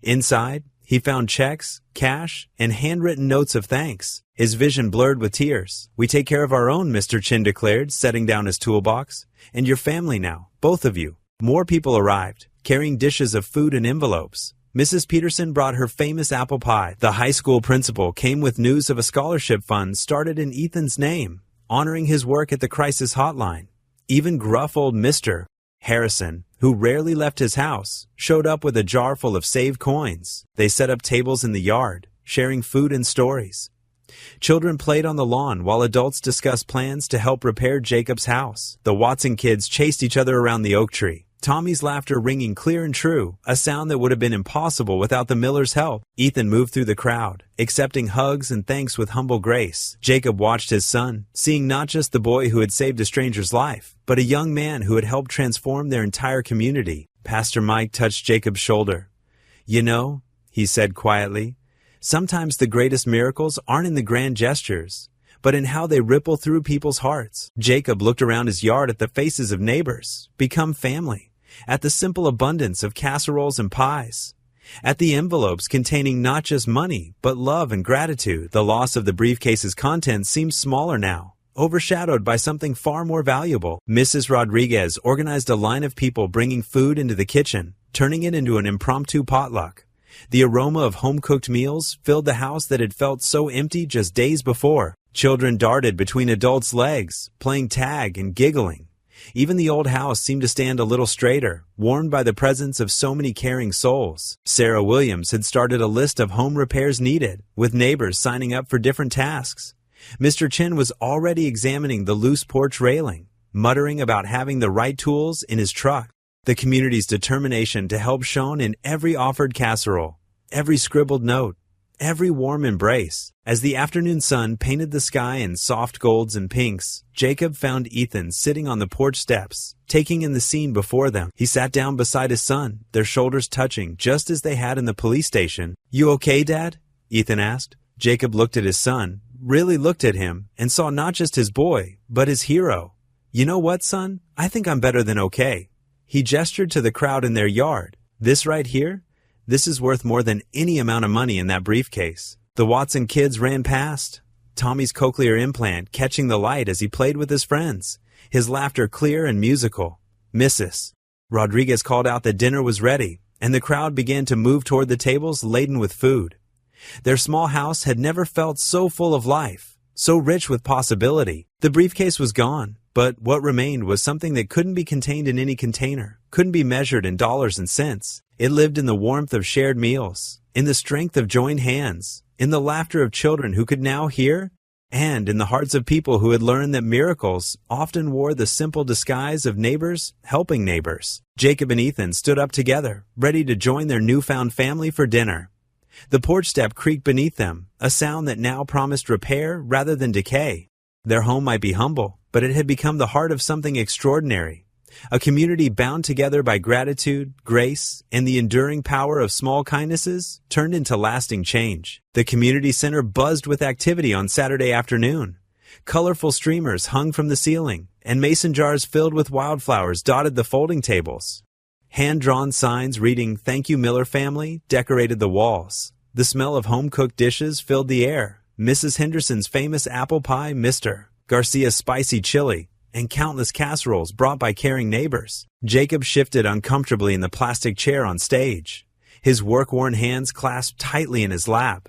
Inside, he found checks, cash, and handwritten notes of thanks. His vision blurred with tears. "We take care of our own," Mr. Chin declared, setting down his toolbox. "And your family now, both of you." More people arrived, carrying dishes of food and envelopes. Mrs. Peterson brought her famous apple pie. The high school principal came with news of a scholarship fund started in Ethan's name, honoring his work at the crisis hotline. Even gruff old Mr. Harrison, who rarely left his house, showed up with a jar full of saved coins. They set up tables in the yard, sharing food and stories. Children played on the lawn while adults discussed plans to help repair Jacob's house. The Watson kids chased each other around the oak tree, Tommy's laughter ringing clear and true, a sound that would have been impossible without the Millers' help. Ethan moved through the crowd, accepting hugs and thanks with humble grace. Jacob watched his son, seeing not just the boy who had saved a stranger's life, but a young man who had helped transform their entire community. Pastor Mike touched Jacob's shoulder. "You know," he said quietly, "sometimes the greatest miracles aren't in the grand gestures, but in how they ripple through people's hearts." Jacob looked around his yard at the faces of neighbors, become family, at the simple abundance of casseroles and pies, at the envelopes containing not just money, but love and gratitude. The loss of the briefcase's contents seemed smaller now, overshadowed by something far more valuable. Mrs. Rodriguez organized a line of people bringing food into the kitchen, turning it into an impromptu potluck. The aroma of home-cooked meals filled the house that had felt so empty just days before. Children darted between adults' legs, playing tag and giggling. Even the old house seemed to stand a little straighter, warmed by the presence of so many caring souls. Sarah Williams had started a list of home repairs needed, with neighbors signing up for different tasks. Mr. Chin was already examining the loose porch railing, muttering about having the right tools in his truck. The community's determination to help shone in every offered casserole, every scribbled note, every warm embrace. As the afternoon sun painted the sky in soft golds and pinks, Jacob found Ethan sitting on the porch steps, taking in the scene before them. He sat down beside his son, their shoulders touching just as they had in the police station. "You okay, Dad?" Ethan asked. Jacob looked at his son, really looked at him, and saw not just his boy, but his hero. "You know what, son? I think I'm better than okay." He gestured to the crowd in their yard. "This right here? This is worth more than any amount of money in that briefcase." The Watson kids ran past, Tommy's cochlear implant catching the light as he played with his friends, his laughter clear and musical. "Mrs. Rodriguez called out that dinner was ready, and the crowd began to move toward the tables laden with food. Their small house had never felt so full of life, so rich with possibility. The briefcase was gone, but what remained was something that couldn't be contained in any container, couldn't be measured in dollars and cents. It lived in the warmth of shared meals, in the strength of joined hands, in the laughter of children who could now hear, and in the hearts of people who had learned that miracles often wore the simple disguise of neighbors helping neighbors. Jacob and Ethan stood up together, ready to join their newfound family for dinner. The porch step creaked beneath them, a sound that now promised repair rather than decay. Their home might be humble, but it had become the heart of something extraordinary. A community bound together by gratitude, grace, and the enduring power of small kindnesses turned into lasting change. The community center buzzed with activity on Saturday afternoon. Colorful streamers hung from the ceiling, and mason jars filled with wildflowers dotted the folding tables. Hand-drawn signs reading "Thank you, Miller Family" decorated the walls. The smell of home-cooked dishes filled the air. Mrs. Henderson's famous apple pie, Mr. Garcia's spicy chili, and countless casseroles brought by caring neighbors. Jacob shifted uncomfortably in the plastic chair on stage, his work-worn hands clasped tightly in his lap.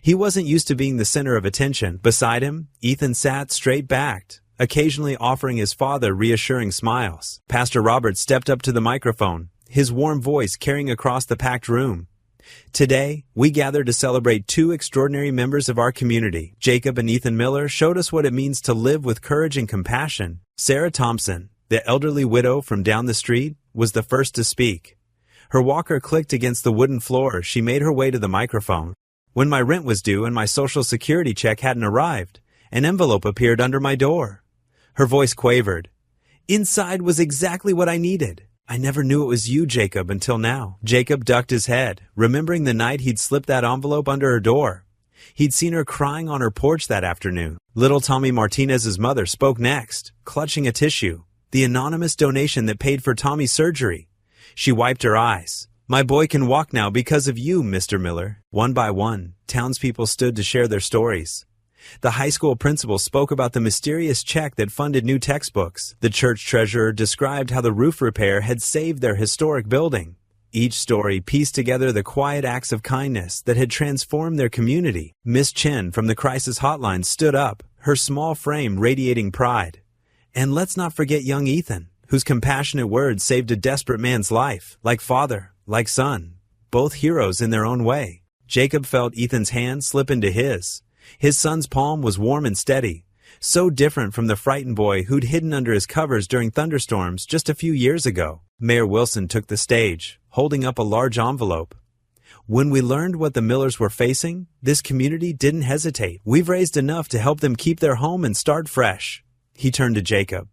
He wasn't used to being the center of attention. Beside him, Ethan sat straight-backed, occasionally offering his father reassuring smiles. Pastor Robert stepped up to the microphone, his warm voice carrying across the packed room. "Today, we gather to celebrate two extraordinary members of our community. Jacob and Ethan Miller showed us what it means to live with courage and compassion." Sarah Thompson, the elderly widow from down the street, was the first to speak. Her walker clicked against the wooden floor as she made her way to the microphone. "When my rent was due and my Social Security check hadn't arrived, an envelope appeared under my door." Her voice quavered. "Inside was exactly what I needed. I never knew it was you, Jacob, until now." Jacob ducked his head, remembering the night he'd slipped that envelope under her door. He'd seen her crying on her porch that afternoon. Little Tommy Martinez's mother spoke next, clutching a tissue, the anonymous donation that paid for Tommy's surgery. She wiped her eyes. "My boy can walk now because of you, Mr. Miller." One by one, townspeople stood to share their stories. The high school principal spoke about the mysterious check that funded new textbooks. The church treasurer described how the roof repair had saved their historic building. Each story pieced together the quiet acts of kindness that had transformed their community. Miss Chen from the crisis hotline stood up, her small frame radiating pride. And let's not forget young Ethan, whose compassionate words saved a desperate man's life, like father, like son, both heroes in their own way. Jacob felt Ethan's hand slip into his. His son's palm was warm and steady, so different from the frightened boy who'd hidden under his covers during thunderstorms just a few years ago. Mayor Wilson took the stage, holding up a large envelope. When we learned what the Millers were facing, this community didn't hesitate. We've raised enough to help them keep their home and start fresh. He turned to Jacob.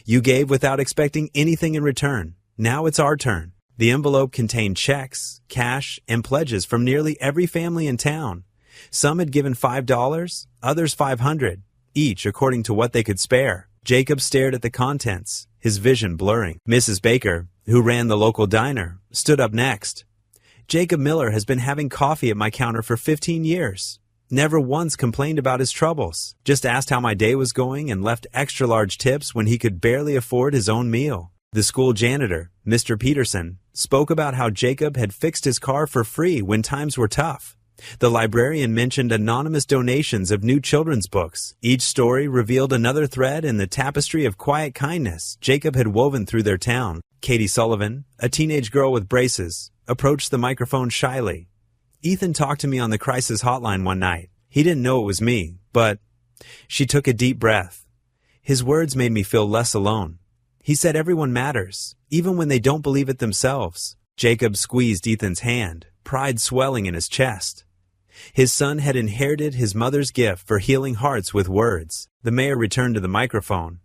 You gave without expecting anything in return. Now it's our turn. The envelope contained checks, cash, and pledges from nearly every family in town. Some had given $5, others $500, each according to what they could spare. Jacob stared at the contents, his vision blurring. Mrs. Baker, who ran the local diner, stood up next. Jacob Miller has been having coffee at my counter for 15 years. Never once complained about his troubles. Just asked how my day was going and left extra-large tips when he could barely afford his own meal. The school janitor, Mr. Peterson, spoke about how Jacob had fixed his car for free when times were tough. The librarian mentioned anonymous donations of new children's books. Each story revealed another thread in the tapestry of quiet kindness Jacob had woven through their town. Katie Sullivan, a teenage girl with braces, approached the microphone shyly. Ethan talked to me on the crisis hotline one night. He didn't know it was me, but she took a deep breath. His words made me feel less alone. He said everyone matters, even when they don't believe it themselves. Jacob squeezed Ethan's hand, pride swelling in his chest. His son had inherited his mother's gift for healing hearts with words. The mayor returned to the microphone.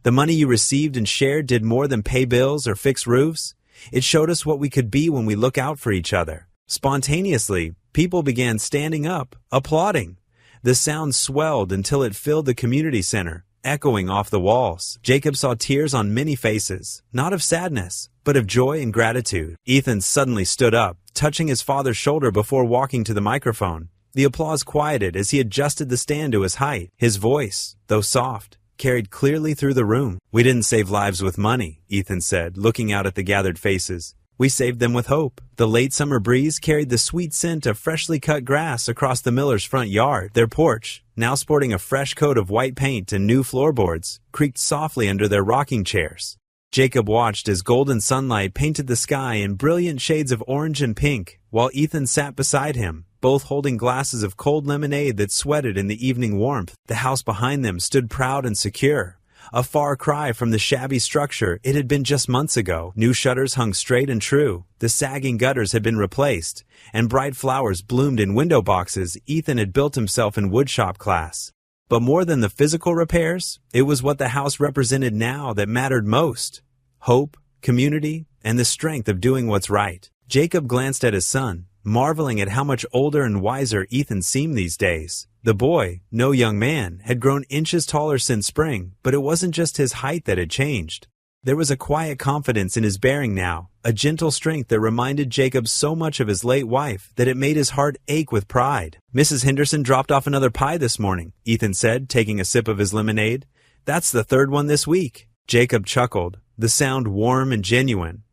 The money you received and shared did more than pay bills or fix roofs. It showed us what we could be when we look out for each other. Spontaneously, people began standing up, applauding. The sound swelled until it filled the community center, echoing off the walls. Jacob saw tears on many faces, not of sadness, but of joy and gratitude. Ethan suddenly stood up, touching his father's shoulder before walking to the microphone. The applause quieted as he adjusted the stand to his height. His voice, though soft, carried clearly through the room. We didn't save lives with money, Ethan said, looking out at the gathered faces. We saved them with hope. The late summer breeze carried the sweet scent of freshly cut grass across the Millers' front yard. Their porch, now sporting a fresh coat of white paint and new floorboards, creaked softly under their rocking chairs. Jacob watched as golden sunlight painted the sky in brilliant shades of orange and pink, while Ethan sat beside him, both holding glasses of cold lemonade that sweated in the evening warmth. The house behind them stood proud and secure, a far cry from the shabby structure it had been just months ago. New shutters hung straight and true, the sagging gutters had been replaced, and bright flowers bloomed in window boxes Ethan had built himself in woodshop class. But more than the physical repairs, it was what the house represented now that mattered most: hope, community, and the strength of doing what's right. Jacob glanced at his son, marveling at how much older and wiser Ethan seemed these days. The boy, no young man, had grown inches taller since spring, but it wasn't just his height that had changed. There was a quiet confidence in his bearing now, a gentle strength that reminded Jacob so much of his late wife that it made his heart ache with pride. Mrs. Henderson dropped off another pie this morning, Ethan said, taking a sip of his lemonade. That's the third one this week. Jacob chuckled, the sound warm and genuine.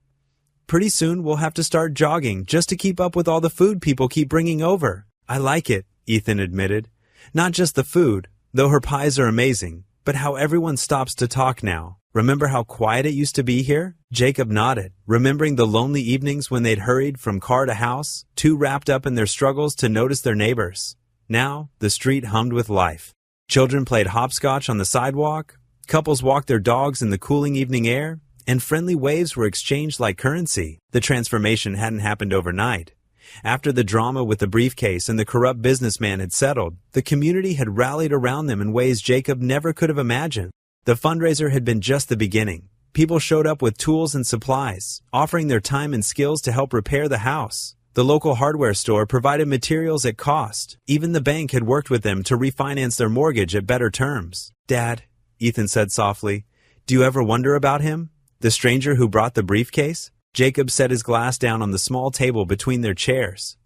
Pretty soon we'll have to start jogging just to keep up with all the food people keep bringing over. I like it, Ethan admitted. Not just the food, though her pies are amazing, but how everyone stops to talk now. Remember how quiet it used to be here? Jacob nodded, remembering the lonely evenings when they'd hurried from car to house, too wrapped up in their struggles to notice their neighbors. Now, the street hummed with life. Children played hopscotch on the sidewalk, couples walked their dogs in the cooling evening air, and friendly waves were exchanged like currency. The transformation hadn't happened overnight. After the drama with the briefcase and the corrupt businessman had settled, the community had rallied around them in ways Jacob never could have imagined. The fundraiser had been just the beginning. People showed up with tools and supplies, offering their time and skills to help repair the house. The local hardware store provided materials at cost. Even the bank had worked with them to refinance their mortgage at better terms. Dad, Ethan said softly, do you ever wonder about him? The stranger who brought the briefcase? Jacob set his glass down on the small table between their chairs.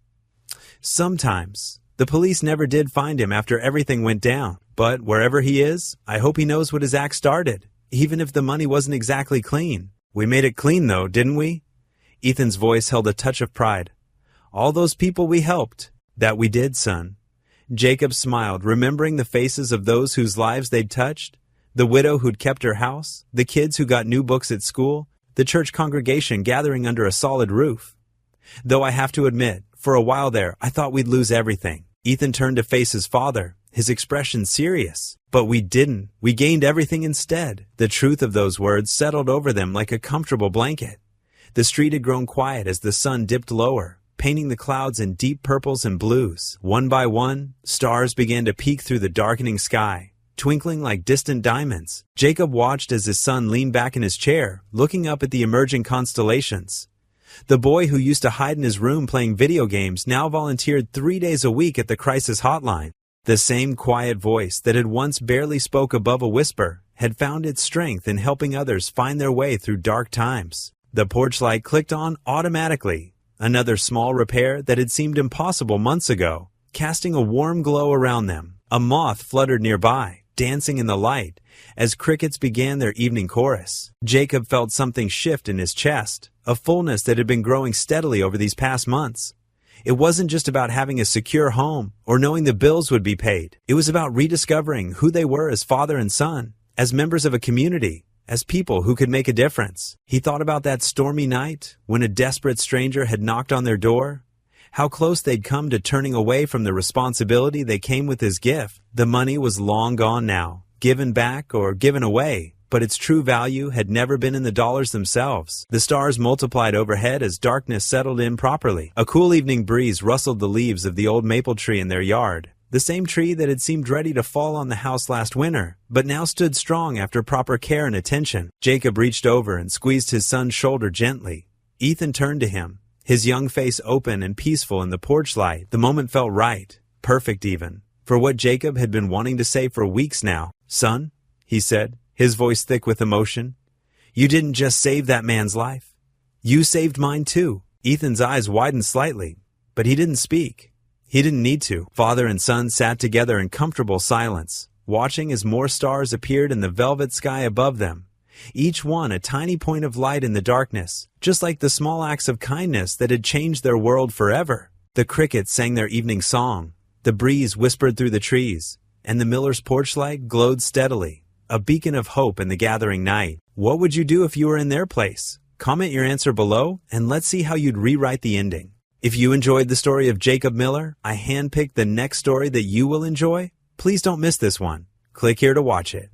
Sometimes. The police never did find him after everything went down. But wherever he is, I hope he knows what his act started, even if the money wasn't exactly clean. We made it clean though, didn't we? Ethan's voice held a touch of pride. All those people we helped. That we did, son. Jacob smiled, remembering the faces of those whose lives they'd touched. The widow who'd kept her house, the kids who got new books at school, the church congregation gathering under a solid roof. Though I have to admit, for a while there, I thought we'd lose everything. Ethan turned to face his father, his expression serious. But we didn't. We gained everything instead. The truth of those words settled over them like a comfortable blanket. The street had grown quiet as the sun dipped lower, painting the clouds in deep purples and blues. One by one, stars began to peek through the darkening sky, twinkling like distant diamonds. Jacob watched as his son leaned back in his chair, looking up at the emerging constellations. The boy who used to hide in his room playing video games now volunteered 3 days a week at the crisis hotline. The same quiet voice that had once barely spoke above a whisper had found its strength in helping others find their way through dark times. The porch light clicked on automatically, another small repair that had seemed impossible months ago, casting a warm glow around them. A moth fluttered nearby, dancing in the light, as crickets began their evening chorus. Jacob felt something shift in his chest, a fullness that had been growing steadily over these past months. It wasn't just about having a secure home or knowing the bills would be paid. It was about rediscovering who they were as father and son, as members of a community, as people who could make a difference. He thought about that stormy night when a desperate stranger had knocked on their door, how close they'd come to turning away from the responsibility that came with his gift. The money was long gone now, given back or given away, but its true value had never been in the dollars themselves. The stars multiplied overhead as darkness settled in properly. A cool evening breeze rustled the leaves of the old maple tree in their yard, the same tree that had seemed ready to fall on the house last winter, but now stood strong after proper care and attention. Jacob reached over and squeezed his son's shoulder gently. Ethan turned to him, his young face open and peaceful in the porch light. The moment felt right, perfect even, for what Jacob had been wanting to say for weeks now. "Son," he said, his voice thick with emotion, "you didn't just save that man's life. You saved mine too." Ethan's eyes widened slightly, but he didn't speak. He didn't need to. Father and son sat together in comfortable silence, watching as more stars appeared in the velvet sky above them, each one a tiny point of light in the darkness, just like the small acts of kindness that had changed their world forever. The crickets sang their evening song, the breeze whispered through the trees, and the miller's porch light glowed steadily, a beacon of hope in the gathering night. What would you do if you were in their place? Comment your answer below, and let's see how you'd rewrite the ending. If you enjoyed the story of Jacob Miller, I handpicked the next story that you will enjoy. Please don't miss this one. Click here to watch it.